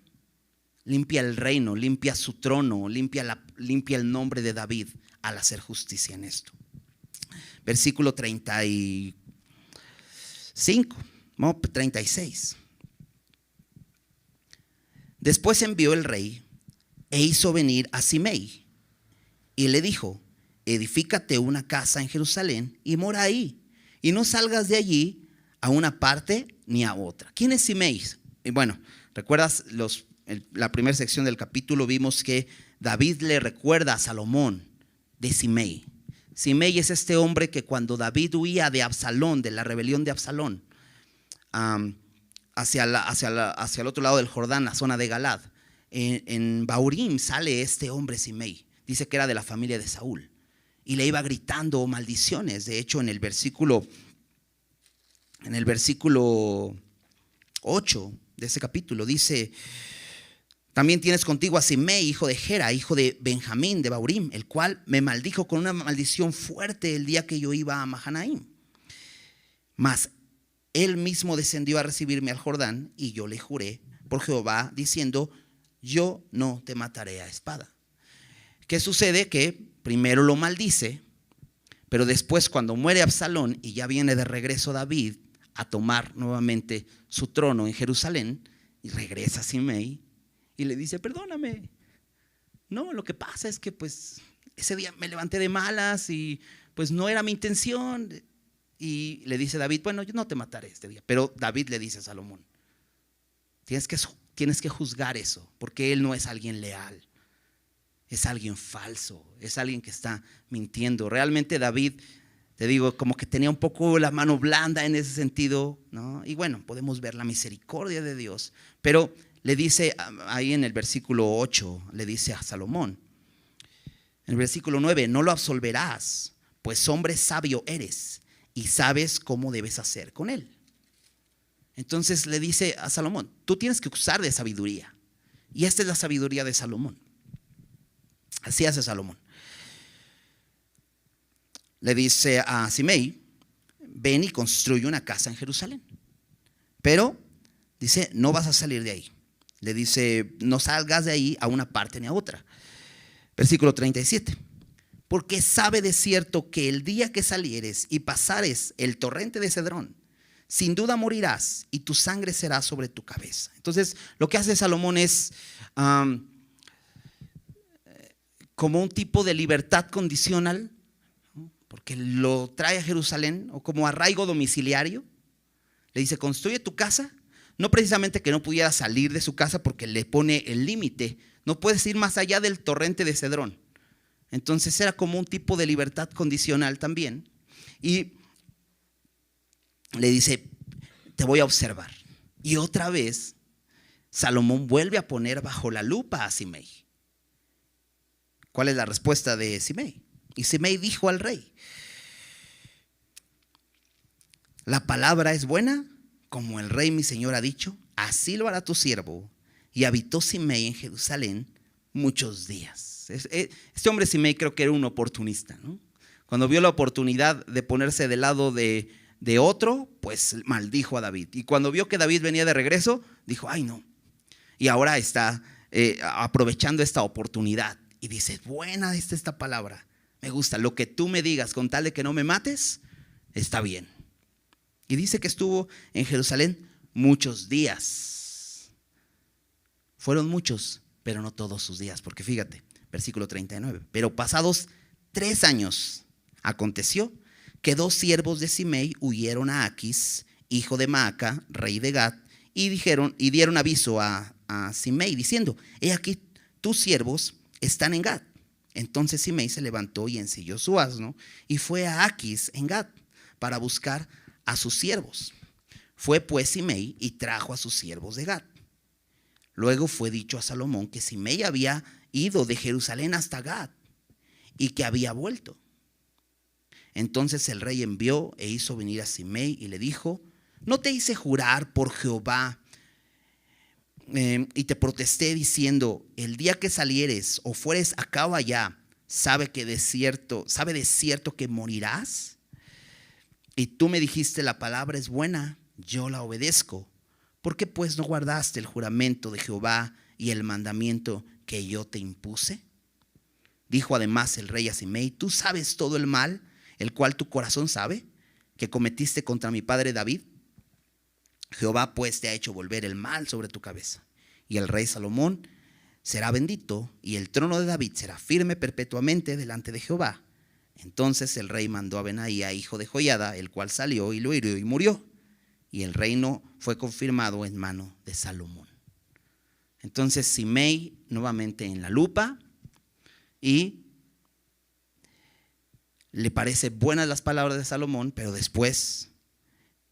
el reino, limpia su trono, limpia el nombre de David al hacer justicia en esto. Versículo 36. Después envió el rey e hizo venir a Simei y le dijo, edifícate una casa en Jerusalén y mora ahí, y no salgas de allí a una parte ni a otra. ¿Quién es Simei? Y bueno, ¿recuerdas la primera sección del capítulo? Vimos que David le recuerda a Salomón de Simei. Simei es este hombre que cuando David huía de Absalón, de la rebelión de Absalón, hacia el otro lado del Jordán, la zona de Galad, en Bahurim sale este hombre Simei. Dice que era de la familia de Saúl y le iba gritando maldiciones. De hecho, en el versículo 8 de ese capítulo dice, también tienes contigo a Simei, hijo de Gera, hijo de Benjamín de Bahurim, el cual me maldijo con una maldición fuerte el día que yo iba a Mahanaim. Mas él mismo descendió a recibirme al Jordán y yo le juré por Jehová diciendo, yo no te mataré a espada. ¿Qué sucede? Que primero lo maldice, pero después cuando muere Absalón y ya viene de regreso David a tomar nuevamente su trono en Jerusalén, y regresa Simei y le dice, perdóname. No, lo que pasa es que pues ese día me levanté de malas y pues no era mi intención. Y le dice David, bueno, yo no te mataré este día. Pero David le dice a Salomón, tienes que juzgar eso, porque él no es alguien leal. Es alguien falso, es alguien que está mintiendo. Realmente David, te digo, como que tenía un poco la mano blanda en ese sentido, ¿no? Y bueno, podemos ver la misericordia de Dios. Pero le dice ahí en el versículo 8, le dice a Salomón, en el versículo 9, no lo absolverás, pues hombre sabio eres y sabes cómo debes hacer con él. Entonces le dice a Salomón, tú tienes que usar de sabiduría. Y esta es la sabiduría de Salomón. Así hace Salomón. Le dice a Simei, ven y construye una casa en Jerusalén. Pero dice, no vas a salir de ahí. Le dice, no salgas de ahí a una parte ni a otra. Versículo 37. Porque sabe de cierto que el día que salieres y pasares el torrente de Cedrón, sin duda morirás y tu sangre será sobre tu cabeza. Entonces lo que hace Salomón es como un tipo de libertad condicional, ¿no? Porque lo trae a Jerusalén o como arraigo domiciliario. Le dice, construye tu casa, no precisamente que no pudiera salir de su casa porque le pone el límite no puedes ir más allá del torrente de Cedrón. Entonces era como un tipo de libertad condicional también. Y le dice, te voy a observar. Y otra vez, Salomón vuelve a poner bajo la lupa a Simei. ¿Cuál es la respuesta de Simei? Y Simei dijo al rey, la palabra es buena, como el rey mi señor ha dicho, así lo hará tu siervo. Y habitó Simei en Jerusalén muchos días. Este hombre Simei creo que era un oportunista, ¿no? Cuando vio la oportunidad de ponerse del lado de otro, pues maldijo a David. Y cuando vio que David venía de regreso, dijo, ay no. Y ahora está aprovechando esta oportunidad. Y dice, buena esta palabra. Me gusta, lo que tú me digas con tal de que no me mates, está bien. Y dice que estuvo en Jerusalén muchos días. Fueron muchos, pero no todos sus días. Porque fíjate, versículo 39. Pero pasados 3 años, aconteció que 2 siervos de Simei huyeron a Aquis, hijo de Maaca, rey de Gat, y dieron aviso a Simei, diciendo, he aquí tus siervos están en Gat. Entonces Simei se levantó y ensilló su asno y fue a Aquis en Gat para buscar a sus siervos. Fue pues Simei y trajo a sus siervos de Gat. Luego fue dicho a Salomón que Simei había ido de Jerusalén hasta Gat y que había vuelto. Entonces el rey envió e hizo venir a Simei y le dijo, ¿no te hice jurar por Jehová y te protesté diciendo, el día que salieres o fueres acá o allá, sabe de cierto que morirás? Y tú me dijiste, la palabra es buena, yo la obedezco. ¿Por qué pues no guardaste el juramento de Jehová y el mandamiento que yo te impuse? Dijo además el rey a Simei, tú sabes todo el mal, el cual tu corazón sabe, que cometiste contra mi padre David. Jehová pues te ha hecho volver el mal sobre tu cabeza. Y el rey Salomón será bendito, y el trono de David será firme perpetuamente delante de Jehová. Entonces el rey mandó a Benaía, hijo de Joiada, el cual salió y lo hirió y murió. Y el reino fue confirmado en mano de Salomón. Entonces Simei nuevamente en la lupa, y le parece buenas las palabras de Salomón, pero después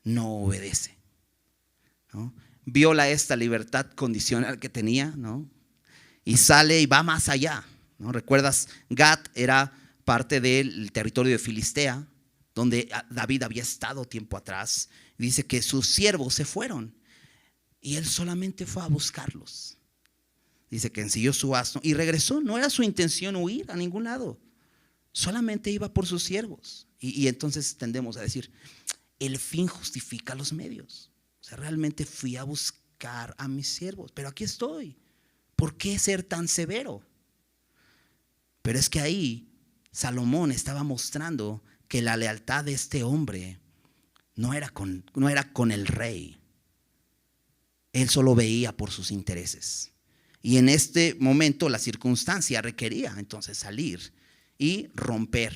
no obedece, ¿no? Viola esta libertad condicional que tenía, ¿no? Y sale y va más allá, ¿no? ¿Recuerdas? Gat era parte del territorio de Filistea, donde David había estado tiempo atrás. Dice que sus siervos se fueron y él solamente fue a buscarlos. Dice que ensilló su asno y regresó. No era su intención huir a ningún lado, solamente iba por sus siervos. Y entonces tendemos a decir, el fin justifica los medios. O sea, realmente fui a buscar a mis siervos, pero aquí estoy. ¿Por qué ser tan severo? Pero es que ahí Salomón estaba mostrando que la lealtad de este hombre no era con el rey. Él solo veía por sus intereses. Y en este momento la circunstancia requería entonces salir y romper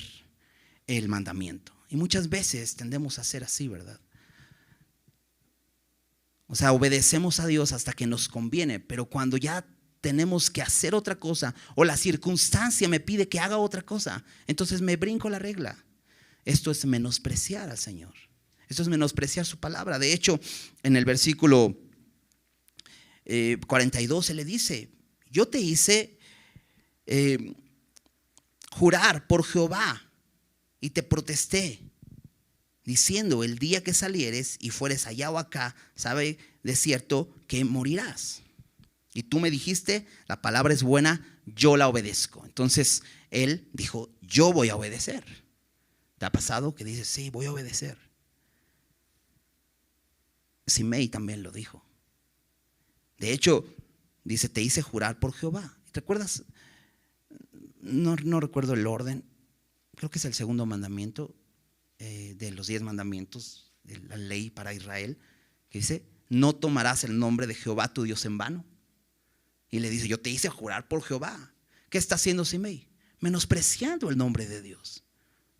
el mandamiento. Y muchas veces tendemos a ser así, ¿verdad? O sea, obedecemos a Dios hasta que nos conviene, pero cuando ya tenemos que hacer otra cosa o la circunstancia me pide que haga otra cosa, entonces me brinco la regla. Esto es menospreciar al Señor. Esto es menospreciar su palabra. De hecho, en el versículo 42 se le dice, yo te hice jurar por Jehová y te protesté diciendo, el día que salieres y fueres allá o acá, sabe de cierto que morirás. Y tú me dijiste, la palabra es buena, yo la obedezco. Entonces él dijo, yo voy a obedecer. ¿Te ha pasado que dices, sí, voy a obedecer? Simei también lo dijo. De hecho, dice, te hice jurar por Jehová. ¿Te acuerdas? No recuerdo el orden. Creo que es el segundo mandamiento de los 10 mandamientos de la ley para Israel, que dice, no tomarás el nombre de Jehová tu Dios en vano. Y le dice, yo te hice jurar por Jehová. ¿Qué está haciendo Simei? Menospreciando el nombre de Dios,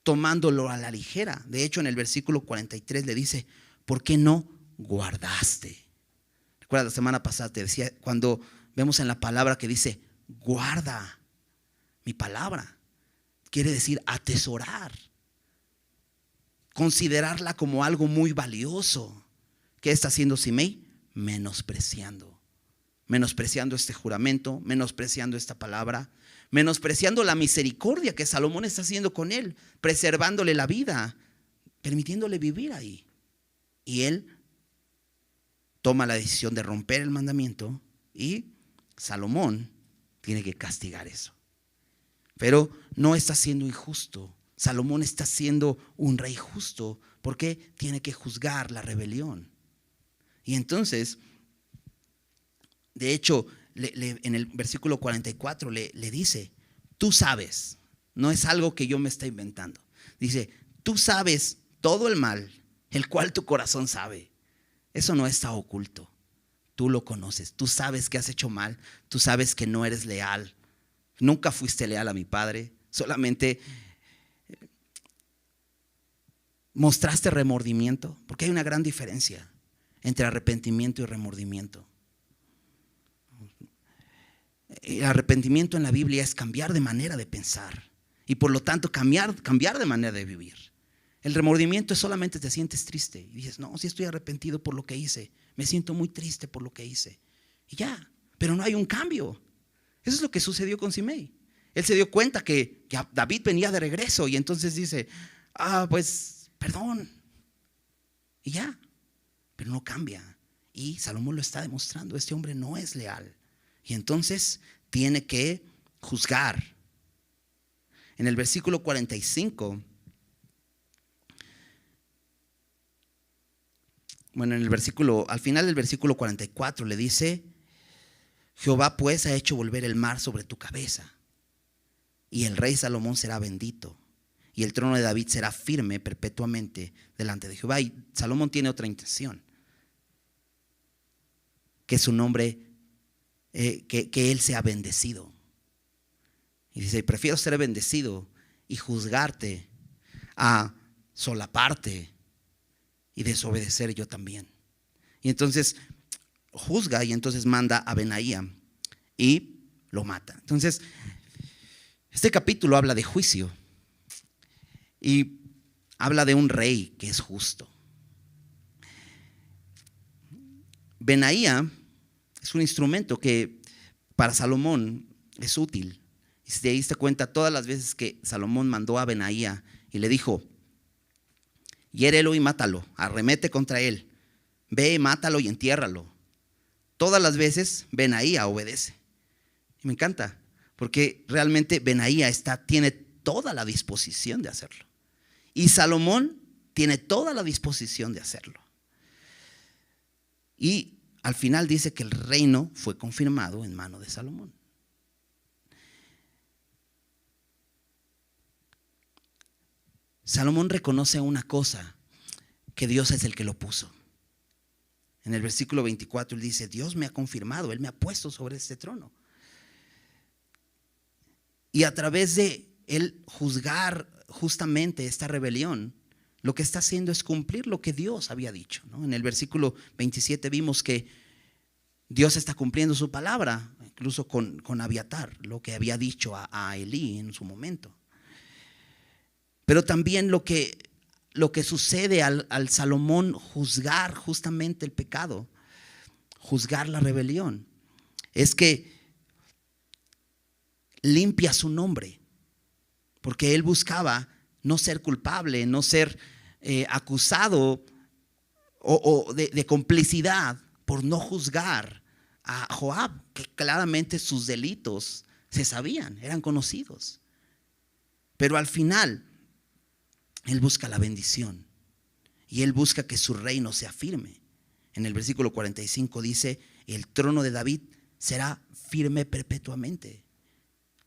tomándolo a la ligera. De hecho, en el versículo 43 le dice, ¿por qué no guardaste? Recuerda, la semana pasada te decía, cuando vemos en la palabra que dice guarda mi palabra. Quiere decir atesorar, considerarla como algo muy valioso. ¿Qué está haciendo Simei? Menospreciando este juramento, menospreciando esta palabra, menospreciando la misericordia que Salomón está haciendo con él, preservándole la vida, permitiéndole vivir ahí. Y él toma la decisión de romper el mandamiento y Salomón tiene que castigar eso. Pero no está siendo injusto. Salomón está siendo un rey justo porque tiene que juzgar la rebelión. Y entonces, de hecho, en el versículo 44 le dice, tú sabes, no es algo que yo me esté inventando. Dice, tú sabes todo el mal, el cual tu corazón sabe. Eso no está oculto. Tú lo conoces, tú sabes que has hecho mal, tú sabes que no eres leal. Nunca fuiste leal a mi padre, solamente mostraste remordimiento, porque hay una gran diferencia entre arrepentimiento y remordimiento. El arrepentimiento en la Biblia es cambiar de manera de pensar y por lo tanto cambiar de manera de vivir. El remordimiento es solamente te sientes triste y dices, no, sí estoy arrepentido por lo que hice, me siento muy triste por lo que hice y ya, pero no hay un cambio. Eso es lo que sucedió con Simei. Él se dio cuenta que David venía de regreso y entonces dice, pues perdón y ya, pero no cambia. Y Salomón lo está demostrando, este hombre no es leal y entonces tiene que juzgar. En el versículo 45, al final del versículo 44 le dice, Jehová pues ha hecho volver el mar sobre tu cabeza, y el rey Salomón será bendito, y el trono de David será firme perpetuamente delante de Jehová. Y Salomón tiene otra intención, que su nombre, que él sea bendecido. Y dice, prefiero ser bendecido y juzgarte a solaparte y desobedecer yo también. Y entonces juzga y entonces manda a Benaía y lo mata. Entonces, este capítulo habla de juicio y habla de un rey que es justo. Benaía es un instrumento que para Salomón es útil. Y si te diste cuenta, todas las veces que Salomón mandó a Benaía y le dijo, hiérelo y mátalo, arremete contra él, ve, mátalo y entiérralo, todas las veces Benaía obedece. Y me encanta, porque realmente Benaía tiene toda la disposición de hacerlo. Y Salomón tiene toda la disposición de hacerlo. Y al final dice que el reino fue confirmado en mano de Salomón. Salomón reconoce una cosa, que Dios es el que lo puso. En el versículo 24 él dice, Dios me ha confirmado, Él me ha puesto sobre este trono. Y a través de él juzgar justamente esta rebelión, lo que está haciendo es cumplir lo que Dios había dicho, ¿no? En el versículo 27 vimos que Dios está cumpliendo su palabra, incluso con Abiatar, lo que había dicho a Elí en su momento. Pero también lo que sucede al Salomón juzgar justamente el pecado, juzgar la rebelión, es que limpia su nombre, porque él buscaba no ser culpable, no ser acusado o de complicidad por no juzgar a Joab, que claramente sus delitos se sabían, eran conocidos. Pero al final él busca la bendición y él busca que su reino sea firme. En el versículo 45 dice, el trono de David será firme perpetuamente.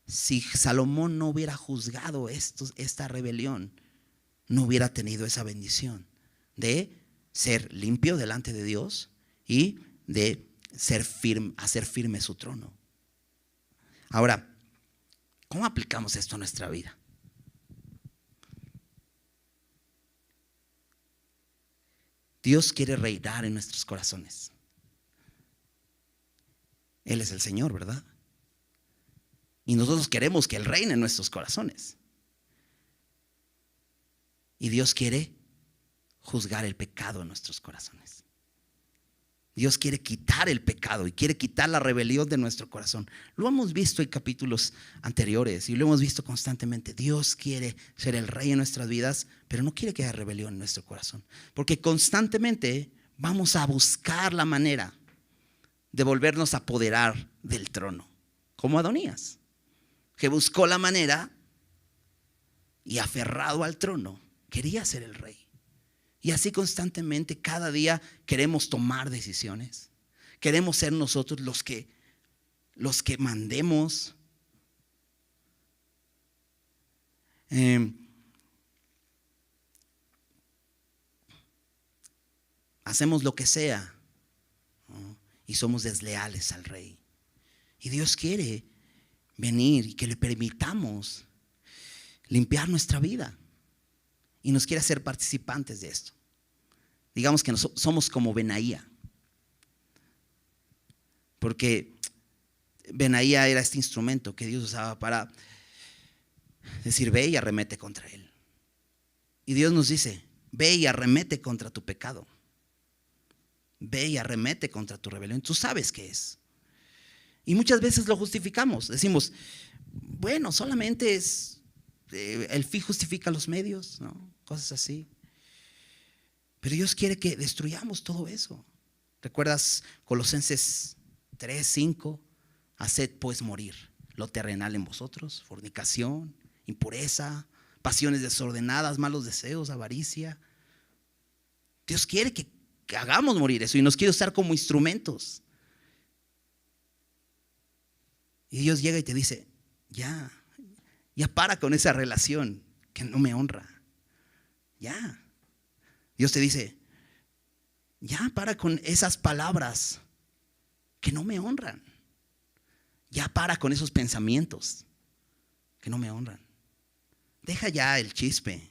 Si Salomón no hubiera juzgado esta rebelión, no hubiera tenido esa bendición de ser limpio delante de Dios y de ser firme, hacer firme su trono. Ahora, ¿cómo aplicamos esto a nuestra vida? Dios quiere reinar en nuestros corazones. Él es el Señor, ¿verdad? Y nosotros queremos que Él reine en nuestros corazones. Y Dios quiere juzgar el pecado en nuestros corazones. Dios quiere quitar el pecado y quiere quitar la rebelión de nuestro corazón. Lo hemos visto en capítulos anteriores y lo hemos visto constantemente. Dios quiere ser el rey en nuestras vidas, pero no quiere que haya rebelión en nuestro corazón. Porque constantemente vamos a buscar la manera de volvernos a apoderar del trono. Como Adonías, que buscó la manera y aferrado al trono, quería ser el rey. Y así constantemente, cada día queremos tomar decisiones. Queremos ser nosotros los que mandemos. Hacemos lo que sea, ¿no? Y somos desleales al rey. Y Dios quiere venir y que le permitamos limpiar nuestra vida. Y nos quiere hacer participantes de esto. Digamos que somos como Benaía. Porque Benaía era este instrumento que Dios usaba para decir: ve y arremete contra él. Y Dios nos dice: ve y arremete contra tu pecado. Ve y arremete contra tu rebelión. Tú sabes qué es. Y muchas veces lo justificamos. Decimos: bueno, solamente es el fin justifica los medios, ¿no? Cosas así. Pero Dios quiere que destruyamos todo eso. ¿Recuerdas Colosenses 3:5? Haced pues morir lo terrenal en vosotros: fornicación, impureza, pasiones desordenadas, malos deseos, avaricia. Dios quiere que hagamos morir eso y nos quiere usar como instrumentos. Y Dios llega y te dice: ya para con esa relación que no me honra. Ya. Dios te dice: ya para con esas palabras que no me honran. Ya para con esos pensamientos que no me honran. Deja ya el chispe,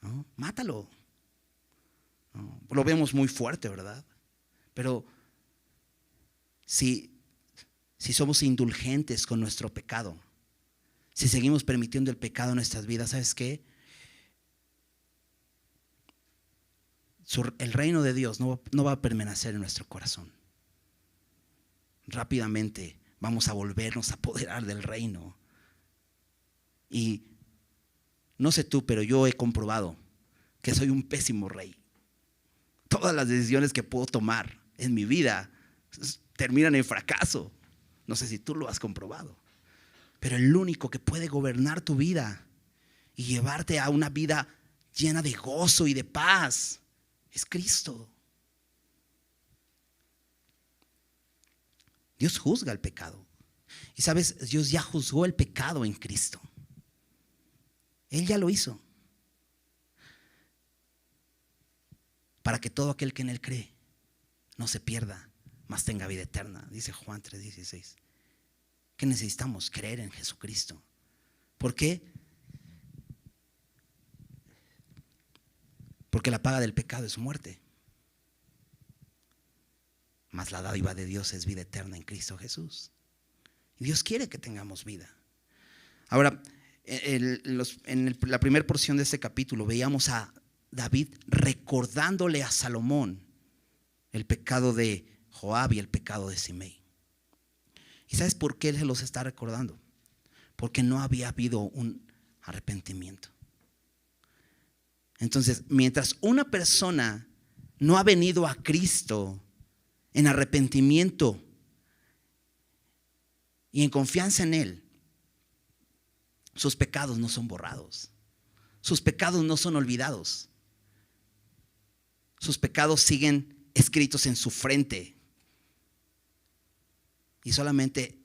¿no? Mátalo, ¿no? Lo vemos muy fuerte, ¿verdad? Pero si somos indulgentes con nuestro pecado, si seguimos permitiendo el pecado en nuestras vidas, ¿sabes qué? El reino de Dios no va a permanecer en nuestro corazón. Rápidamente vamos a volvernos a apoderar del reino. Y no sé tú, pero yo he comprobado que soy un pésimo rey. Todas las decisiones que puedo tomar en mi vida terminan en fracaso. No sé si tú lo has comprobado. Pero el único que puede gobernar tu vida y llevarte a una vida llena de gozo y de paz es Cristo. Dios juzga el pecado. Y sabes, Dios ya juzgó el pecado en Cristo. Él ya lo hizo. Para que todo aquel que en Él cree no se pierda, mas tenga vida eterna. Dice Juan 3:16. ¿Qué necesitamos? Creer en Jesucristo. ¿Por qué? Porque la paga del pecado es muerte. Mas la dádiva de Dios es vida eterna en Cristo Jesús. Y Dios quiere que tengamos vida. Ahora, en la primera porción de este capítulo veíamos a David recordándole a Salomón el pecado de Joab y el pecado de Simei. ¿Y sabes por qué él se los está recordando? Porque no había habido un arrepentimiento. Entonces, mientras una persona no ha venido a Cristo en arrepentimiento y en confianza en Él, sus pecados no son borrados. Sus pecados no son olvidados. Sus pecados siguen escritos en su frente. Y solamente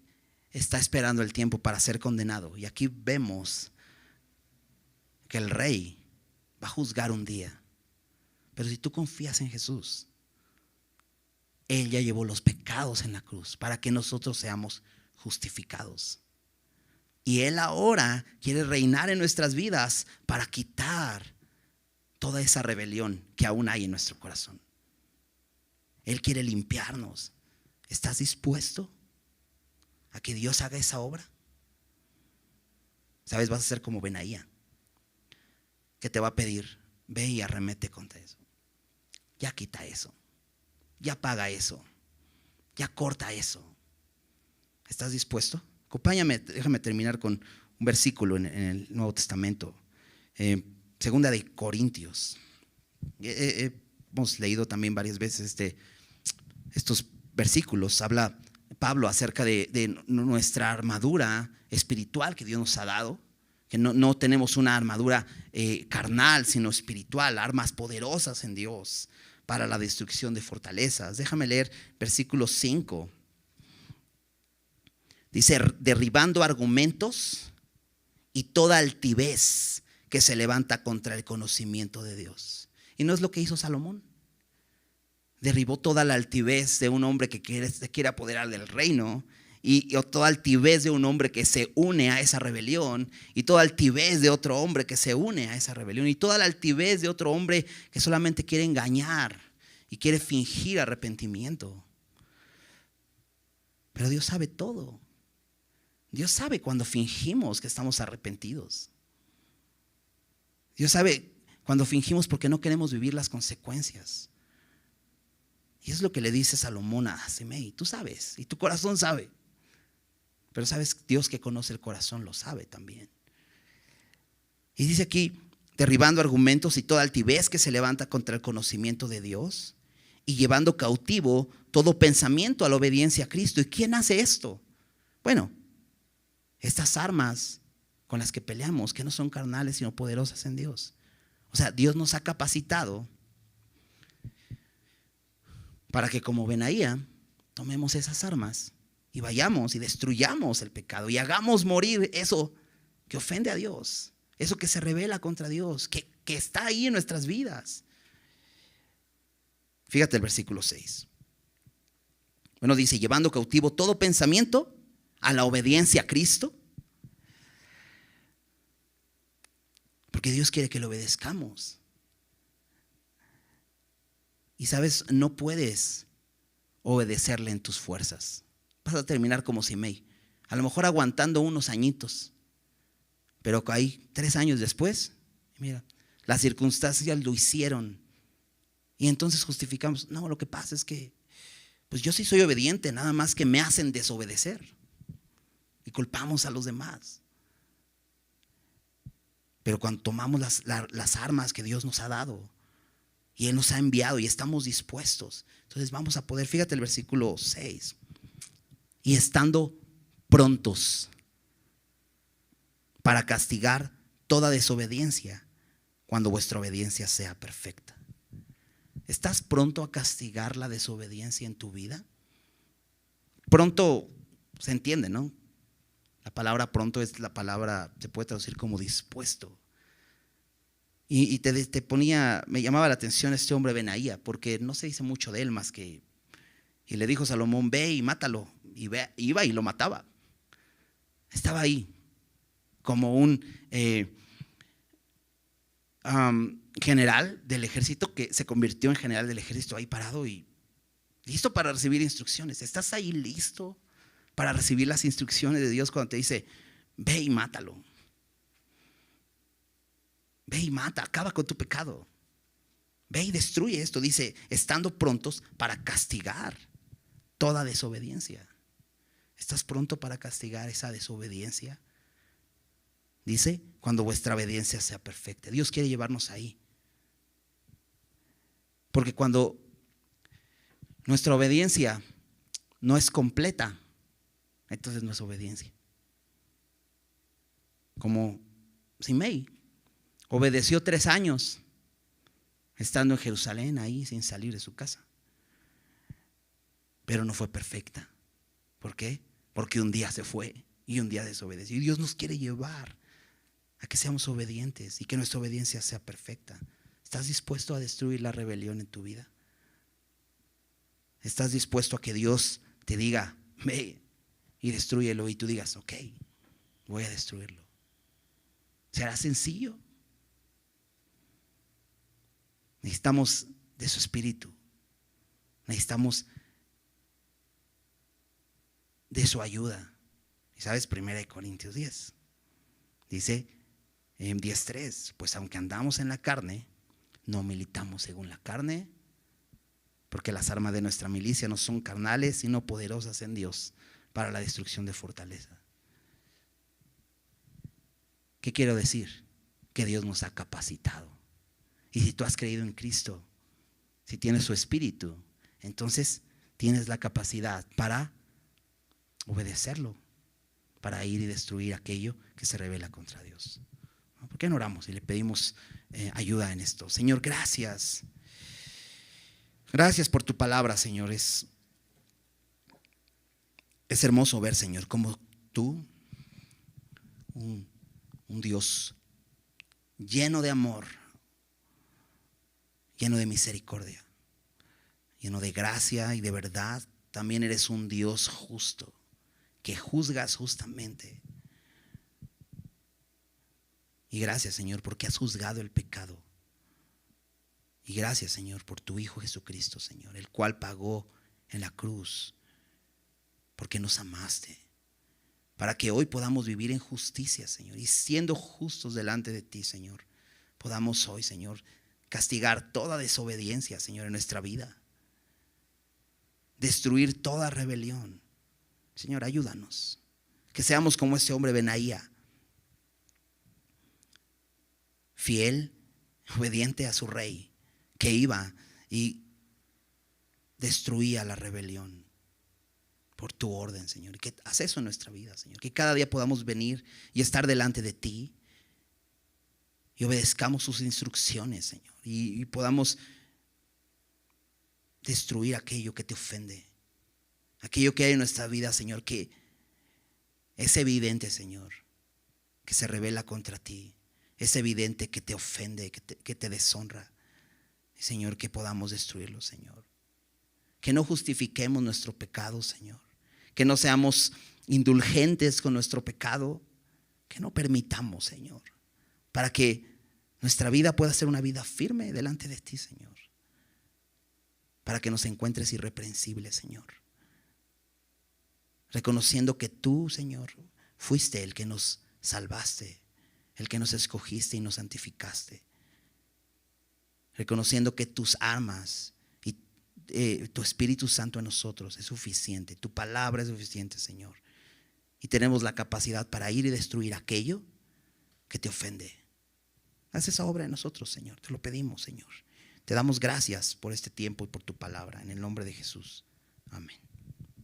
está esperando el tiempo para ser condenado. Y aquí vemos que el rey va a juzgar un día. Pero si tú confías en Jesús, Él ya llevó los pecados en la cruz para que nosotros seamos justificados. Y Él ahora quiere reinar en nuestras vidas para quitar toda esa rebelión que aún hay en nuestro corazón. Él quiere limpiarnos. ¿Estás dispuesto a que Dios haga esa obra? ¿sabes? Vas a ser como Benaía, que te va a pedir, ve y arremete contra eso. Ya quita eso, ya paga eso, ya corta eso. ¿Estás dispuesto? Acompáñame, déjame terminar con un versículo en el Nuevo Testamento. Segunda de Corintios. Hemos leído también varias veces estos versículos. Habla Pablo acerca de nuestra armadura espiritual que Dios nos ha dado, que no tenemos una armadura carnal, sino espiritual, armas poderosas en Dios para la destrucción de fortalezas. Déjame leer versículo 5. Dice, derribando argumentos y toda altivez que se levanta contra el conocimiento de Dios. Y no es lo que hizo Salomón. Derribó toda la altivez de un hombre que se quiere apoderar del reino, y toda altivez de un hombre que se une a esa rebelión, y toda altivez de otro hombre que se une a esa rebelión, y toda la altivez de otro hombre que solamente quiere engañar y quiere fingir arrepentimiento. Pero Dios sabe todo. Dios sabe cuando fingimos que estamos arrepentidos. Dios sabe cuando fingimos porque no queremos vivir las consecuencias. Y es lo que le dice Salomón a Simei. Tú sabes, y tu corazón sabe. Pero sabes, Dios que conoce el corazón lo sabe también. Y dice aquí, derribando argumentos y toda altivez que se levanta contra el conocimiento de Dios, y llevando cautivo todo pensamiento a la obediencia a Cristo. ¿Y quién hace esto? Bueno, estas armas con las que peleamos, que no son carnales sino poderosas en Dios. O sea, Dios nos ha capacitado para que como Benaía tomemos esas armas y vayamos y destruyamos el pecado y hagamos morir eso que ofende a Dios, eso que se rebela contra Dios, que está ahí en nuestras vidas. Fíjate el versículo 6. Bueno, dice, llevando cautivo todo pensamiento a la obediencia a Cristo. Porque Dios quiere que le obedezcamos. Y sabes, no puedes obedecerle en tus fuerzas. Vas a terminar como Simei, a lo mejor aguantando unos añitos, pero ahí 3 años después, mira, las circunstancias lo hicieron. Y entonces justificamos, no, lo que pasa es que pues yo sí soy obediente, nada más que me hacen desobedecer. Y culpamos a los demás. Pero cuando tomamos las armas que Dios nos ha dado y Él nos ha enviado y estamos dispuestos, entonces vamos a poder, fíjate el versículo 6, y estando prontos para castigar toda desobediencia cuando vuestra obediencia sea perfecta. ¿Estás pronto a castigar la desobediencia en tu vida? Pronto se entiende, ¿no? La palabra pronto es la palabra, se puede traducir como dispuesto. Y te ponía, me llamaba la atención este hombre Benaía, porque no se dice mucho de él más que, y le dijo Salomón, ve y mátalo. Y iba y lo mataba. Estaba ahí como un general del ejército que se convirtió en general del ejército, ahí parado y listo para recibir instrucciones. ¿Estás ahí listo para recibir las instrucciones de Dios cuando te dice, ve y mátalo? Ve y mata, acaba con tu pecado. Ve y destruye esto. Dice, estando prontos para castigar toda desobediencia. ¿Estás pronto para castigar esa desobediencia? Dice, cuando vuestra obediencia sea perfecta. Dios quiere llevarnos ahí. Porque cuando nuestra obediencia no es completa, entonces no es obediencia. Como Simei obedeció 3 años estando en Jerusalén, ahí sin salir de su casa, pero no fue perfecta. ¿Por qué? Porque un día se fue y un día desobedeció. Y Dios nos quiere llevar a que seamos obedientes y que nuestra obediencia sea perfecta. ¿Estás dispuesto a destruir la rebelión en tu vida? ¿Estás dispuesto a que Dios te diga, ve y destrúyelo, y tú digas, ok, voy a destruirlo? ¿Será sencillo? Necesitamos de su espíritu. Necesitamos de su ayuda. Y sabes, 1 Corintios 10 Dice en 10:3, pues aunque andamos en la carne, no militamos según la carne, porque las armas de nuestra milicia no son carnales, sino poderosas en Dios para la destrucción de fortaleza. ¿Qué quiero decir? Que Dios nos ha capacitado. Y si tú has creído en Cristo, si tienes su espíritu, entonces tienes la capacidad para obedecerlo, para ir y destruir aquello que se rebela contra Dios. ¿Por qué no oramos y le pedimos ayuda en esto? Señor, gracias. Gracias por tu palabra, Señor. Es hermoso ver, Señor, cómo tú, un Dios lleno de amor, lleno de misericordia, lleno de gracia y de verdad, también eres un Dios justo, que juzgas justamente. Y gracias, Señor, porque has juzgado el pecado. Y gracias, Señor, por tu Hijo Jesucristo, Señor, el cual pagó en la cruz, porque nos amaste, para que hoy podamos vivir en justicia, Señor, y siendo justos delante de ti, Señor, podamos hoy, Señor, castigar toda desobediencia, Señor, en nuestra vida, destruir toda rebelión. Señor, ayúdanos, que seamos como ese hombre Benaía, fiel, obediente a su rey, que iba y destruía la rebelión por tu orden, Señor. Y que haz eso en nuestra vida, Señor. Que cada día podamos venir y estar delante de ti y obedezcamos sus instrucciones, Señor. Y podamos destruir aquello que te ofende, aquello que hay en nuestra vida, Señor, que es evidente, Señor, que se revela contra ti. Es evidente que te ofende, que te deshonra. Y, Señor, que podamos destruirlo, Señor. Que no justifiquemos nuestro pecado, Señor. Que no seamos indulgentes con nuestro pecado. Que no permitamos, Señor, para que nuestra vida pueda ser una vida firme delante de ti, Señor. Para que nos encuentres irreprensibles, Señor. Reconociendo que tú, Señor, fuiste el que nos salvaste, el que nos escogiste y nos santificaste. Reconociendo que tus armas y tu Espíritu Santo en nosotros es suficiente. Tu palabra es suficiente, Señor. Y tenemos la capacidad para ir y destruir aquello que te ofende. Haz esa obra en nosotros, Señor. Te lo pedimos, Señor. Te damos gracias por este tiempo y por tu palabra. En el nombre de Jesús. Amén.